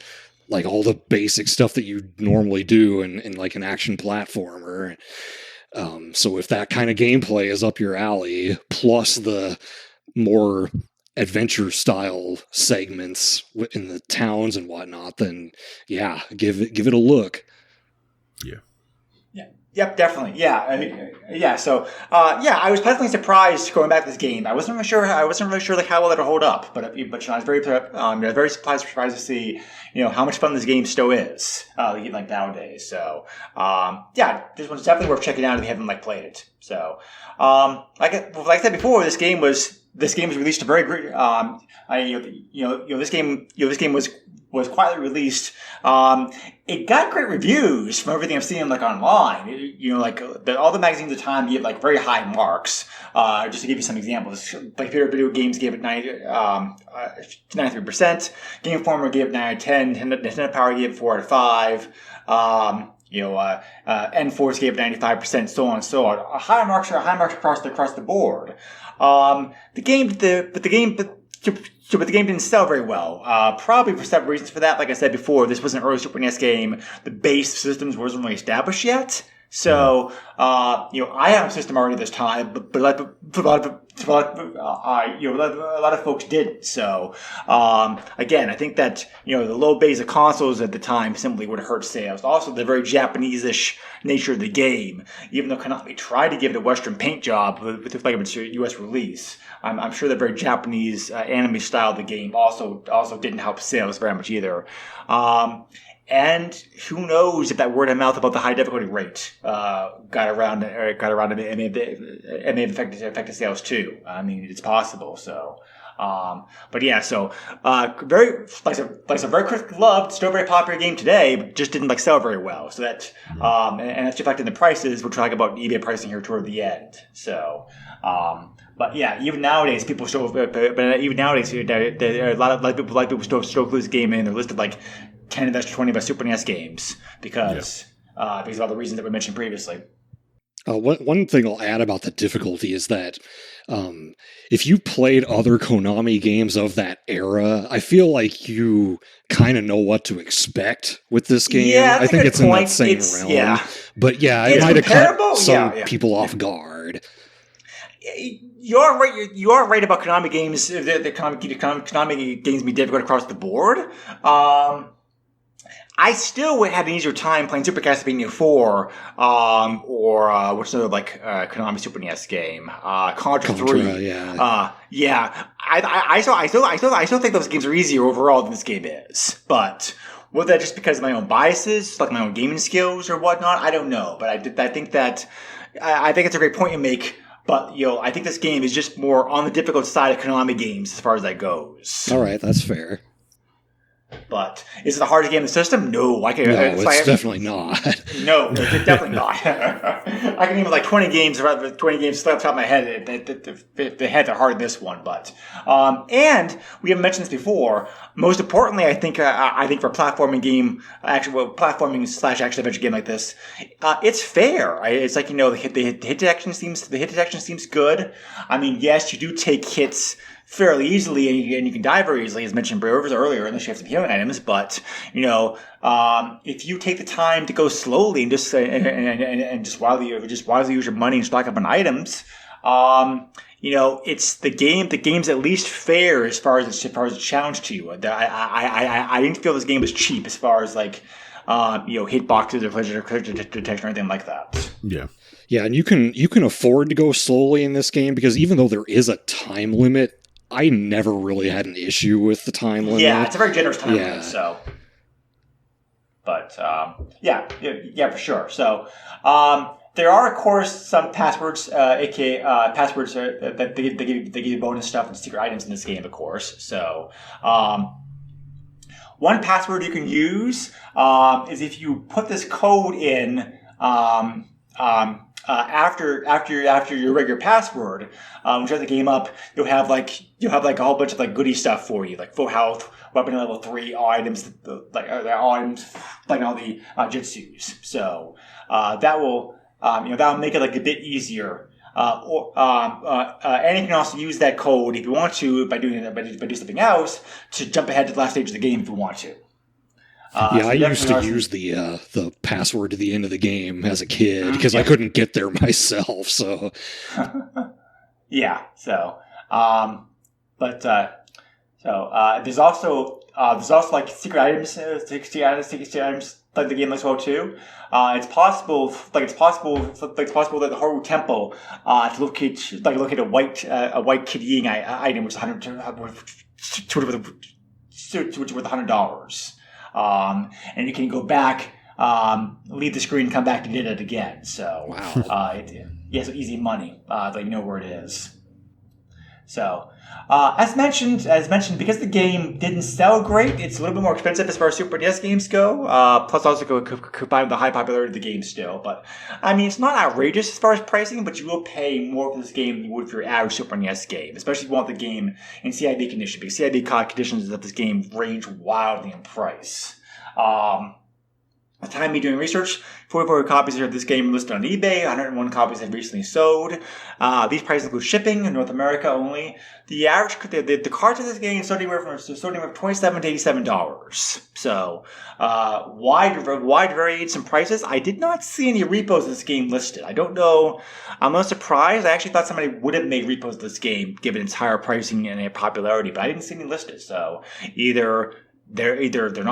like all the basic stuff that you normally do in like an action platformer. So if that kind of gameplay is up your alley, plus the more adventure style segments in the towns and whatnot, then yeah, give it a look. Yeah. Yep, definitely. Yeah, So, I was pleasantly surprised going back to this game. I wasn't really sure like how well it'll hold up, but I was very surprised to see how much fun this game still is, like nowadays. So, this one's definitely worth checking out if you haven't played it. So, like I said before, this game was released a very great. This game was quietly released. It got great reviews from everything I'm seeing online. All the magazines at the time give very high marks. Just to give you some examples, Favorite Video Games gave it 93%. Game Informer gave it 9 out of 10. Nintendo Power gave it 4 out of 5. N-Force gave it 95%, so on and so on. High marks across the board. The game didn't sell very well. Probably for several reasons for that. Like I said before, this was an early Super NES game. The base systems wasn't really established yet. So, I have a system already this time, but a lot of folks didn't. So, again, I think that, the low base of consoles at the time simply would hurt sales. Also, the very Japanese-ish nature of the game, even though Konami tried to give it a Western paint job with its U.S. release. I'm sure the very Japanese anime style of the game also didn't help sales very much either. And who knows if that word of mouth about the high difficulty rate got around and may have affected sales too. I mean, it's possible. So, very critically loved, still very popular game today, but just didn't sell very well. So that and that's reflected in the prices. We'll talk about eBay pricing here toward the end. So. But yeah, even nowadays, people still. But even nowadays, a lot of people still include this game in their list of 10 best or 20 best Super NES games because of all the reasons that we mentioned previously. One thing I'll add about the difficulty is that if you played other Konami games of that era, I feel like you kind of know what to expect with this game. Yeah, I think it's in that same realm. Yeah. But yeah, it might have caught some people off guard. You are right. You are right about Konami games. The Konami games be difficult across the board. I still had an easier time playing Super Castlevania 4, or what's another Konami Super NES game, Contra 3. Yeah. I still think those games are easier overall than this game is, but. Was that just because of my own biases, my own gaming skills or whatnot? I don't know, but I think it's a great point you make. But, I think this game is just more on the difficult side of Konami games as far as that goes. All right, that's fair. But is it the hardest game in the system? No. It's definitely not. No, it's definitely not. I can name 20 games off the top of my head that had harder than this one. But and we haven't mentioned this before. Most importantly, I think for a platforming game, platforming / action adventure game like this, it's fair. It's the hit detection seems good. I mean, yes, you do take hits fairly easily, and you can die very easily, as mentioned earlier, unless you have some healing items. But if you take the time to go slowly and just wisely use your money and stock up on items, it's the game. The game's at least fair as far as a challenge to you. I didn't feel this game was cheap as far as hitboxes or pleasure detection or anything like that. Yeah. Yeah, and you can afford to go slowly in this game because even though there is a time limit, I never really had an issue with the time limit. Yeah, it's a very generous time limit, so. But, for sure. So, there are, of course, some passwords, aka passwords that they give you bonus stuff and secret items in this game, of course. So, one password you can use is if you put this code in after your regular password, when you start the game up, you'll have like a whole bunch of like goodie stuff for you, like full health, weapon level 3, items, like all the jutsus. So that will make it like a bit easier. And you can also use that code if you want to by doing something else to jump ahead to the last stage of the game if you want to. I used to use the password to the end of the game as a kid because I couldn't get there myself. So yeah. So there's also like secret items like the game as well too. It's possible that the Haru Temple to locate a white Kid Ying item which is worth $100. And you can go back, leave the screen, come back to get it again. So wow, so easy money. They know where it is. So, as mentioned, because the game didn't sell great, it's a little bit more expensive as far as Super NES games go. Plus, also combined with the high popularity of the game still. But I mean, it's not outrageous as far as pricing, but you will pay more for this game than you would for your average Super NES game, especially if you want the game in CIB condition, because CIB conditions of this game range wildly in price. At the time of me doing research, 44 copies of this game listed on eBay, 101 copies have recently sold. These prices include shipping in North America only. The average, the cards of this game starting anywhere from $27 to $87. So, wide variance in prices. I did not see any repos of this game listed. I don't know. I'm not surprised. I actually thought somebody would have made repos of this game given its higher pricing and popularity, but I didn't see any listed. So, either they don't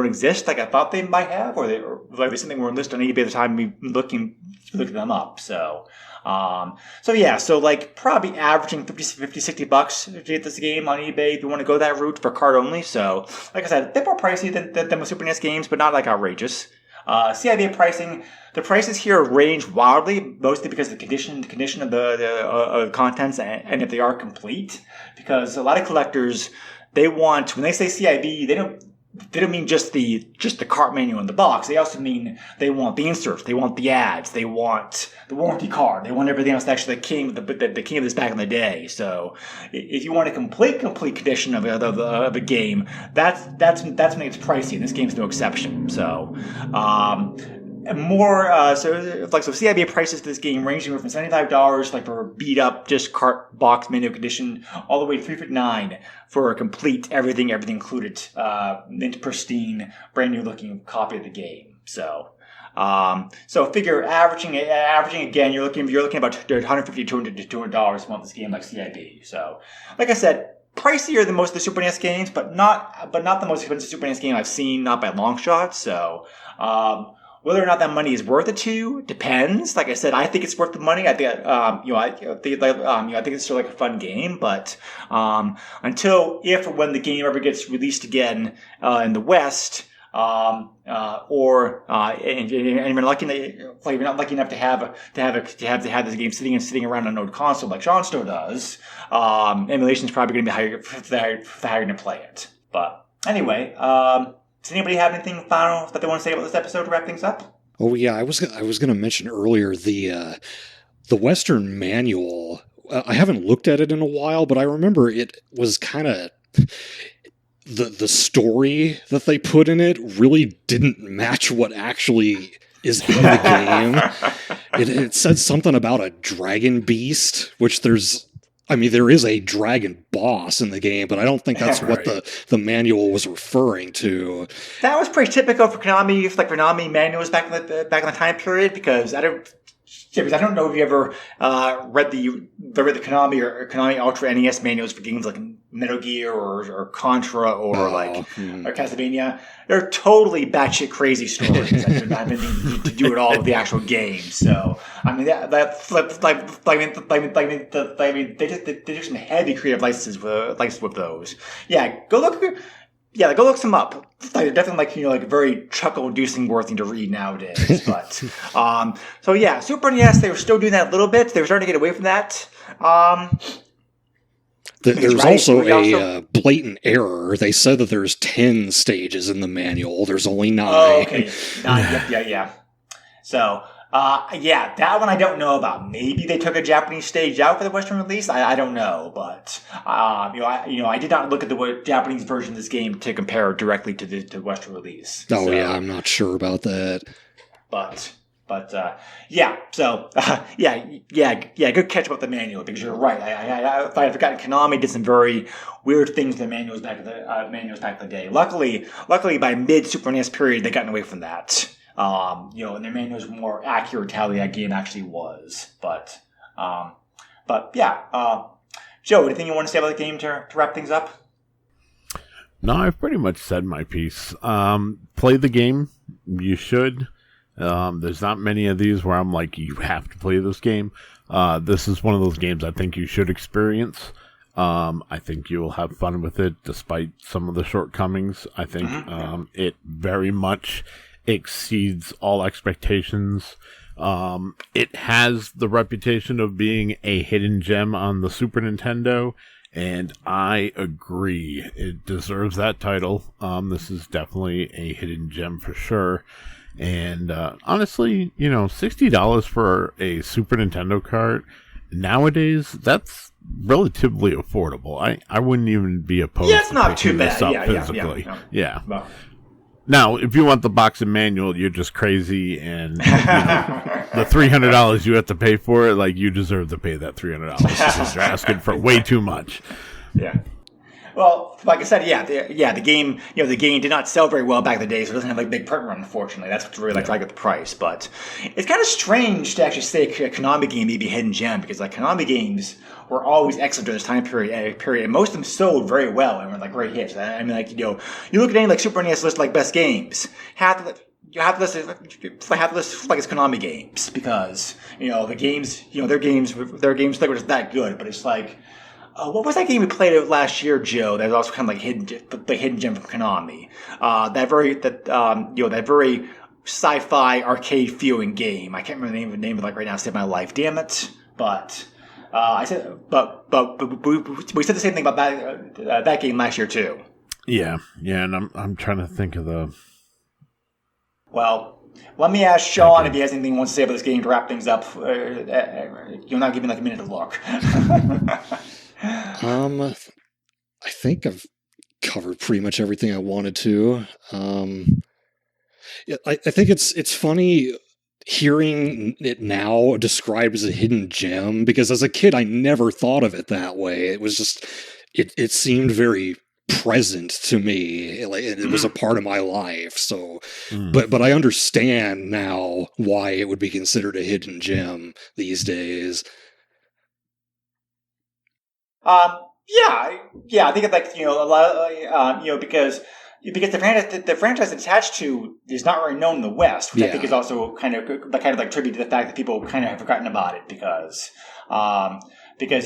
exist like I thought they might have, or there's something weren't listed on eBay at the time we looking them up. So like probably averaging $50-$60 to get this game on eBay if you want to go that route for card only. So like I said, a bit more pricey than most Super NES games, but not like outrageous. CIB pricing, the prices here range wildly, mostly because of the condition of the contents and if they are complete. Because a lot of collectors, they want, when they say CIB, they don't mean just the cart manual in the box. They also mean they want the inserts, they want the ads, they want the warranty card, they want everything else that actually came of this back in the day. So if you want a complete condition of a game, that's when it's pricey, and this game's no exception. So CIB prices for this game ranging from $75 like for a beat up just cart box manual condition all the way to $359 for a complete everything included mint pristine brand new looking copy of the game. So figure averaging again, you're looking about $150 to $200 to want this game like CIB. So like I said, pricier than most of the Super NES games, but not the most expensive Super NES game I've seen, not by long shots. So whether or not that money is worth it to you depends. Like I said, I think it's worth the money. I think it's still like a fun game. But when the game ever gets released again in the West, and you're not lucky enough to have this game sitting around on an old console like Sean still does, emulation is probably going to be higher to play it. But anyway. Does anybody have anything final that they want to say about this episode to wrap things up? Oh yeah, I was going to mention earlier the Western manual. I haven't looked at it in a while, but I remember it was kind of the story that they put in it really didn't match what actually is in the game. It said something about a dragon beast, which there is a dragon boss in the game, but I don't think that's what the manual was referring to. That was pretty typical for Konami, like Konami manuals back in the time period, because I don't know if you ever read the Konami or Konami Ultra NES manuals for games like Metal Gear or Contra or Castlevania. They're totally batshit crazy stories that don't have anything to do at all with the actual game. So I mean they just some heavy creative licenses with those. Go look some up. They're definitely like very chuckle-inducing worth thing to read nowadays. But Super NES, they were still doing that a little bit. They were starting to get away from that. There's right. also We a blatant error. They said that there's 10 stages in the manual. There's only 9. Oh, okay. Yeah. So, that one I don't know about. Maybe they took a Japanese stage out for the Western release. I don't know, but I did not look at the Japanese version of this game to compare it directly to the Western release. Oh, yeah, I'm not sure about that. Good catch about the manual, because you're right. I forgot Konami did some very weird things in the manuals back in the day. Luckily, by mid Super NES period, they gotten away from that. And their manuals were more accurate to how that game actually was. Joe, anything you want to say about the game to wrap things up? No, I've pretty much said my piece. Play the game. You should. There's not many of these where I'm like, you have to play this game. This is one of those games I think you should experience. I think you will have fun with it despite some of the shortcomings. I think it very much exceeds all expectations. It has the reputation of being a hidden gem on the Super Nintendo, and I agree. It deserves that title. This is definitely a hidden gem for sure. And honestly, $60 for a Super Nintendo cart nowadays, that's relatively affordable. I wouldn't even be opposed it's to not picking too this bad. up physically. Yeah. Well. Now, if you want the box and manual, you're just crazy, and the $300 you have to pay for it, like, you deserve to pay that $300 because you're asking for way too much. Yeah. Well, like I said, the game, the game did not sell very well back in the day, so it doesn't have like big print run, unfortunately. That's what's really driving up the price. But it's kind of strange to actually say a Konami game may be a hidden gem, because like Konami games were always excellent during this time period, and most of them sold very well and were like great hits. I mean, like you look at any like Super NES list like best games, half the list like it's Konami games, because the games, their games were just that good, but it's like. What was that game we played last year, Joe? That was also kind of like hidden gem from Konami. That very sci-fi arcade feeling game. I can't remember the name of it like right now. Save my life, damn it! But we said the same thing about that game last year too. Yeah, and I'm trying to think of the. Well, let me ask Sean if he has anything he wants to say about this game to wrap things up. You'll not give me like a minute to look. I think I've covered pretty much everything I wanted to. I think it's funny hearing it now described as a hidden gem, because as a kid I never thought of it that way. It was just it seemed very present to me. It was a part of my life. So, but I understand now why it would be considered a hidden gem these days. I think it's like a lot of because the franchise it's attached to is not really known in the West, which I think is also kind of like tribute to the fact that people kind of have forgotten about it, because they could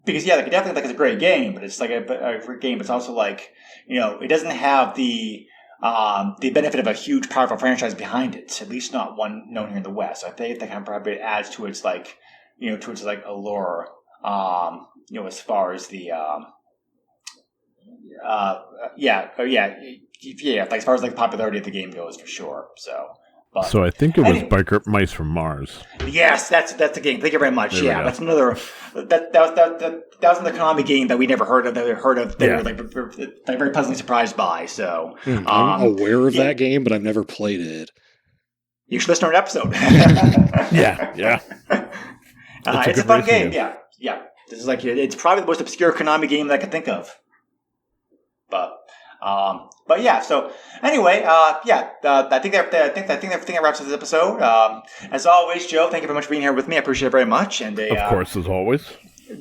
definitely like it's a great game, but it's like a great game. But it's also like it doesn't have the benefit of a huge, powerful franchise behind it. At least not one known here in the West. So I think that kind of probably adds to its like. To its like allure, as far as the, like as far as like the popularity of the game goes, for sure. So I think it was Biker Mice from Mars. Yes, that's the game. Thank you very much. That's another that was another Konami game that we never heard of. That we heard of. They were like very pleasantly surprised by. So I'm aware of that game, but I've never played it. You should listen to an episode. Yeah. It's a fun game, yeah. This is like it's probably the most obscure Konami game that I can think of. But yeah. So anyway, I think that wraps up this episode. As always, Joe, thank you very much for being here with me. I appreciate it very much. And of course, as always.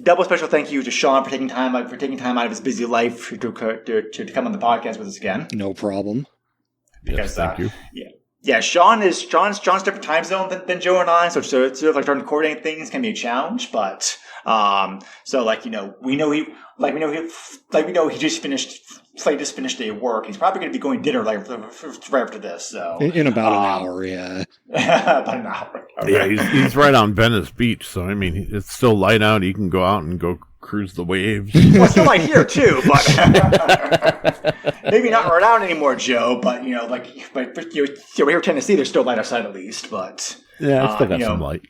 Double special thank you to Sean for taking time out of his busy life to come on the podcast with us again. No problem. Because thank you. Yeah, Sean's different time zone than Joe and I, so it's sort of like trying to coordinate things can be a challenge. But we know like we know he just finished. Slade just finished day of work. He's probably going to be going to dinner right after this. So in about an hour, yeah. About an hour. Okay. Yeah, he's right on Venice Beach, so I mean, it's still light out. He can go out and go cruise the waves. Well, it's still light here too, but maybe not right out anymore, Joe. But like here in Tennessee, there's still light outside at least. But yeah, it's still got some light.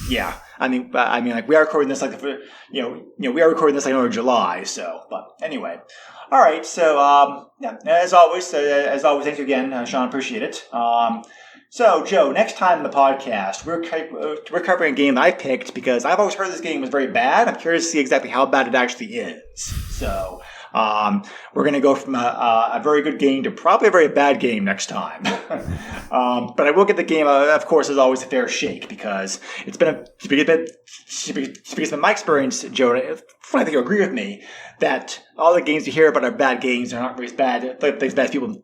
Yeah, I mean, like we are recording this like we are recording this like in July. So, but anyway. All right, so as always, thank you again, Sean. Appreciate it. So, Joe, next time in the podcast, we're covering a game that I picked because I've always heard this game was very bad. I'm curious to see exactly how bad it actually is. So, we're going to go from a very good game to probably a very bad game next time. But I will give the game, of course, as always, a fair shake because it's been because in my experience, Joe, I think you'll agree with me that all the games you hear about are bad games. They're not very bad. Things bad people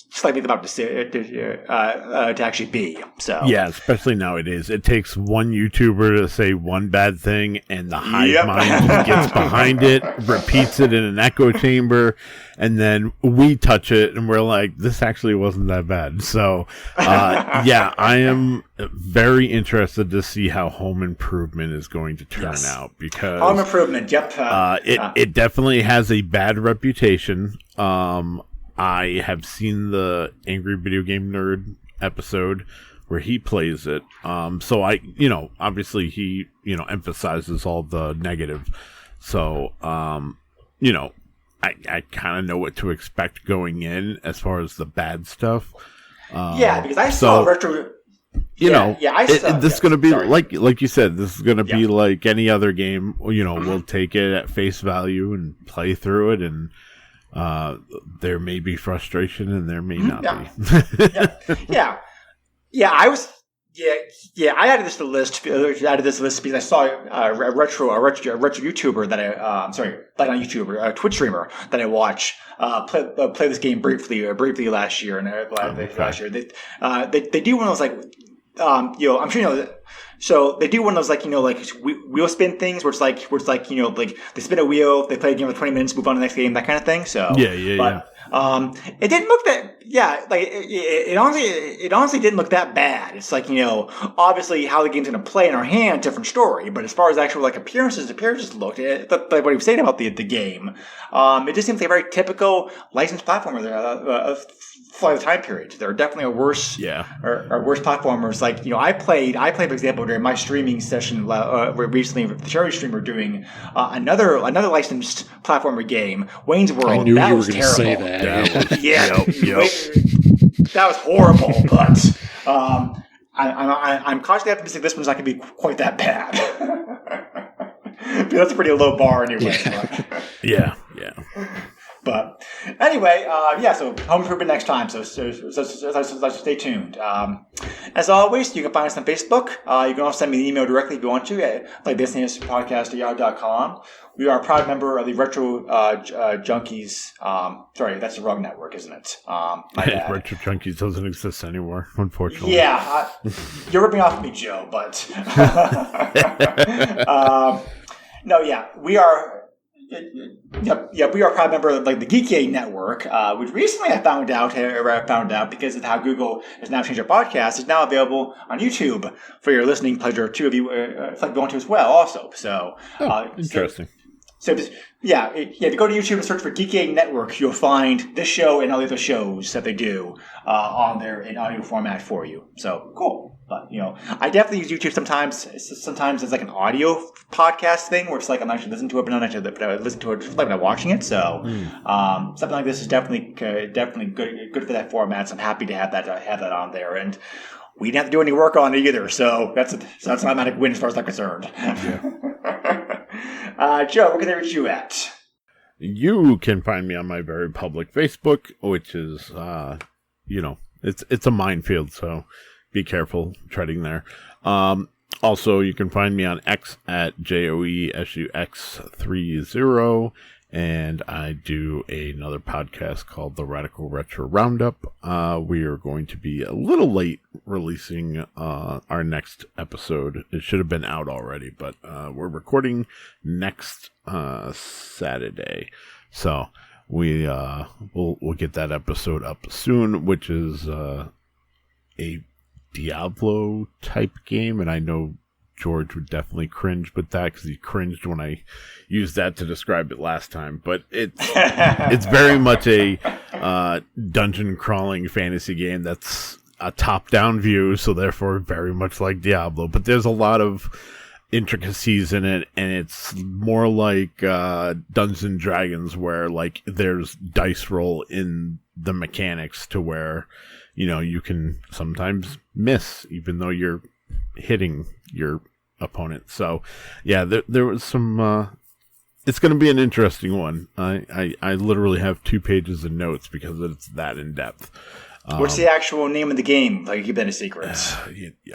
slightly about to actually be. So yeah, especially nowadays, it takes one YouTuber to say one bad thing, and the hive mind gets behind it, repeats it in an echo chamber, and then we touch it, and we're like, "This actually wasn't that bad." So, yeah, I am very interested to see how Home Improvement is going to turn out because Home Improvement, yep, it definitely has a bad reputation. I have seen the Angry Video Game Nerd episode where he plays it. So I, obviously he, emphasizes all the negative. So, I kind of know what to expect going in as far as the bad stuff. Because I saw retro. This is going to be like you said. This is going to be like any other game. We'll take it at face value and play through it, and there may be frustration and there may not be. I added this to the list. Because I saw a retro YouTuber that a Twitch streamer that I watch play this game briefly last year, and last year they do one of those like. I'm sure you know. So they do one of those like wheel spin things where it's like they spin a wheel, they play a game for 20 minutes, move on to the next game, that kind of thing. So yeah. It didn't look that it honestly didn't look that bad. It's like obviously how the game's going to play in our hand, different story. But as far as actual appearances looked, like what he was saying about the game, it just seems like a very typical licensed platformer for the time period. There are definitely worse platformers. Like I played for example during my streaming session recently with the charity streamer doing another licensed platformer game, Wayne's World. I knew that you were was going to say that. That was horrible. But I'm cautiously optimistic this one's not going to be quite that bad. But that's a pretty low bar anyway. Yeah. But anyway, so Home Improvement next time. So stay tuned. As always, you can find us on Facebook. You can also send me an email directly if you want to at podcast@yahoo.com. We are a proud member of the Retro Junkies. Sorry, that's the wrong network, isn't it? Retro Junkies doesn't exist anymore, unfortunately. Yeah, you're ripping off me, Joe. But we are. We are a proud member of the Geeky Network, which recently I found out because of how Google has now changed our podcast, is now available on YouTube for your listening pleasure. Two of you, if you want to as well, also. So, interesting. So if you go to YouTube and search for Geeky Network, you'll find this show and all the other shows that they do on there in audio format for you. So cool. But I definitely use YouTube sometimes. Sometimes it's like an audio podcast thing where it's like I'm actually listening to it, but not actually. But I listen to it just like when I'm watching it. So something like this is definitely good for that format. So I'm happy to have that on there. And we didn't have to do any work on it either. So that's an automatic win as far as I'm concerned. Yeah. Joe, where can they reach you at? You can find me on my very public Facebook, which is it's a minefield. So. Be careful treading there. Also, you can find me on X at JOESUX30, and I do another podcast called the Radical Retro Roundup. We are going to be a little late releasing our next episode. It should have been out already, but we're recording next Saturday, so we'll get that episode up soon, which is a Diablo type game, and I know George would definitely cringe with that because he cringed when I used that to describe it last time. But it's very much a dungeon crawling fantasy game that's a top-down view, so therefore very much like Diablo. But there's a lot of intricacies in it, and it's more like Dungeons and Dragons, where like there's dice roll in the mechanics to where you can sometimes miss even though you're hitting your opponent. So yeah, there was some it's going to be an interesting one. I literally have 2 pages of notes because it's that in depth. What's the actual name of the game? Like, keep that a secret.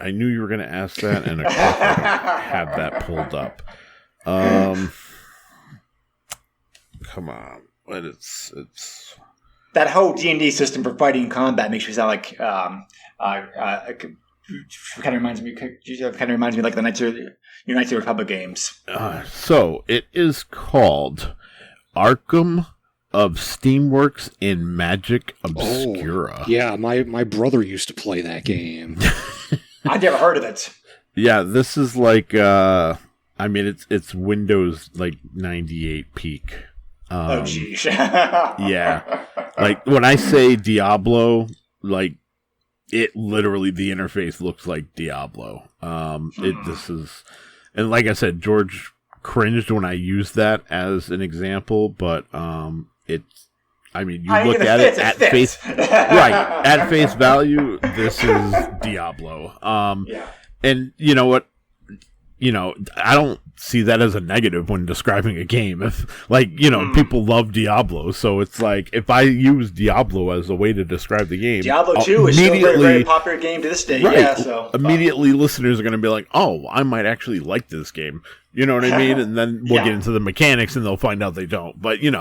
I knew you were going to ask that, and I have that pulled up. Come on, but it's that whole D&D system for fighting and combat makes you sound like kind of reminds me like the Knights of the Republic games. So it is called Arkham of Steamworks in Magic Obscura. Oh, yeah, my brother used to play that game. I'd never heard of it. Yeah, this is like it's Windows like 98 peak. Oh jeez. Yeah. Like when I say Diablo, like it literally, the interface looks like Diablo. This is, and like I said, George cringed when I used that as an example, but it's, I mean, you look at it at face, right, at face value, this is Diablo. Yeah. And you know what? I don't see that as a negative when describing a game. If, like, people love Diablo, so it's like, if I use Diablo as a way to describe the game, Diablo 2 is still a very, very popular game to this day. Right, yeah, so immediately listeners are going to be like, oh, I might actually like this game. You know what I mean? And then we'll get into the mechanics and they'll find out they don't. But, it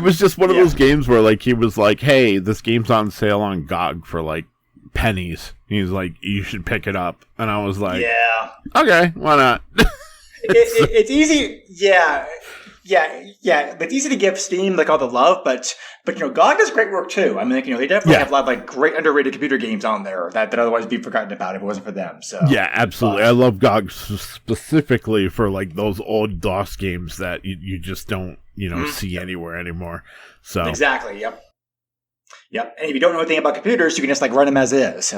was just one of those games where, like, he was like, hey, this game's on sale on GOG for, like, pennies. He's like, you should pick it up. And I was like, yeah, okay, why not? It's easy. Yeah. It's easy to give Steam like all the love, but GOG does great work too. I mean, they definitely have a lot of like great underrated computer games on there that otherwise would be forgotten about if it wasn't for them. So yeah, absolutely. I love GOG specifically for like those old DOS games that you just don't see anywhere anymore. So exactly. Yep. And if you don't know anything about computers, you can just like run them as is.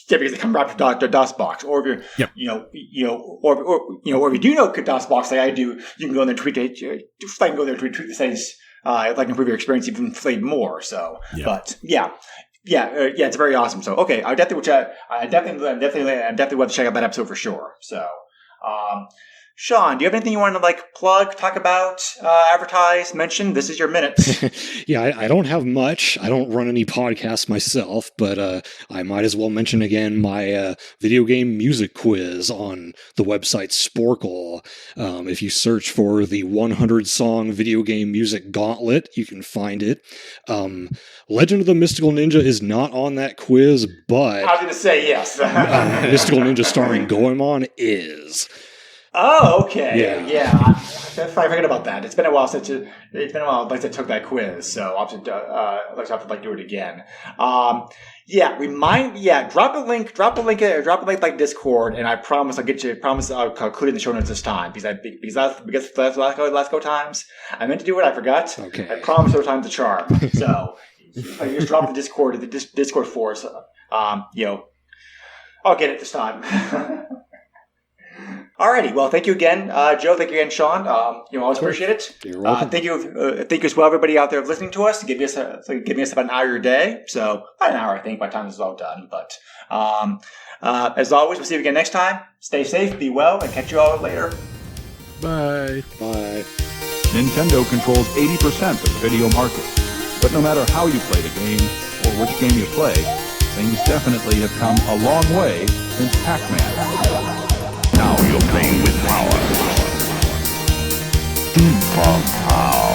Because they come right to DOS box, or if you're, or if you do know DOS box like I do, you can go in there and tweak the settings, like improve your experience even more. So, but it's very awesome. So, okay, I definitely want to check out that episode for sure. So, Sean, do you have anything you want to like plug, talk about, advertise, mention? This is your minute. Yeah, I don't have much. I don't run any podcasts myself, but I might as well mention again my video game music quiz on the website Sporkle. If you search for the 100-song video game music gauntlet, you can find it. Legend of the Mystical Ninja is not on that quiz, but I was going to say yes. Mystical Ninja starring Goemon is. Oh, okay. Yeah. I forgot about that. It's been a while since I took that quiz, so I'll have to do it again. Drop a link like Discord, and I promise I'll include it in the show notes this time because the last go times I meant to do it, I forgot. Okay. I promise no time's a charm. So if I just drop the Discord for us, I'll get it this time. Alrighty, well, thank you again, Joe. Thank you again, Sean. Always appreciate it. You're welcome. Thank you as well, everybody out there listening to us, giving us about an hour of your day. So about an hour, I think, by the time this is all done. But as always, we'll see you again next time. Stay safe, be well, and catch you all later. Bye. Nintendo controls 80% of the video market. But no matter how you play the game, or which game you play, things definitely have come a long way since Pac-Man. Now, playing with power. Default power.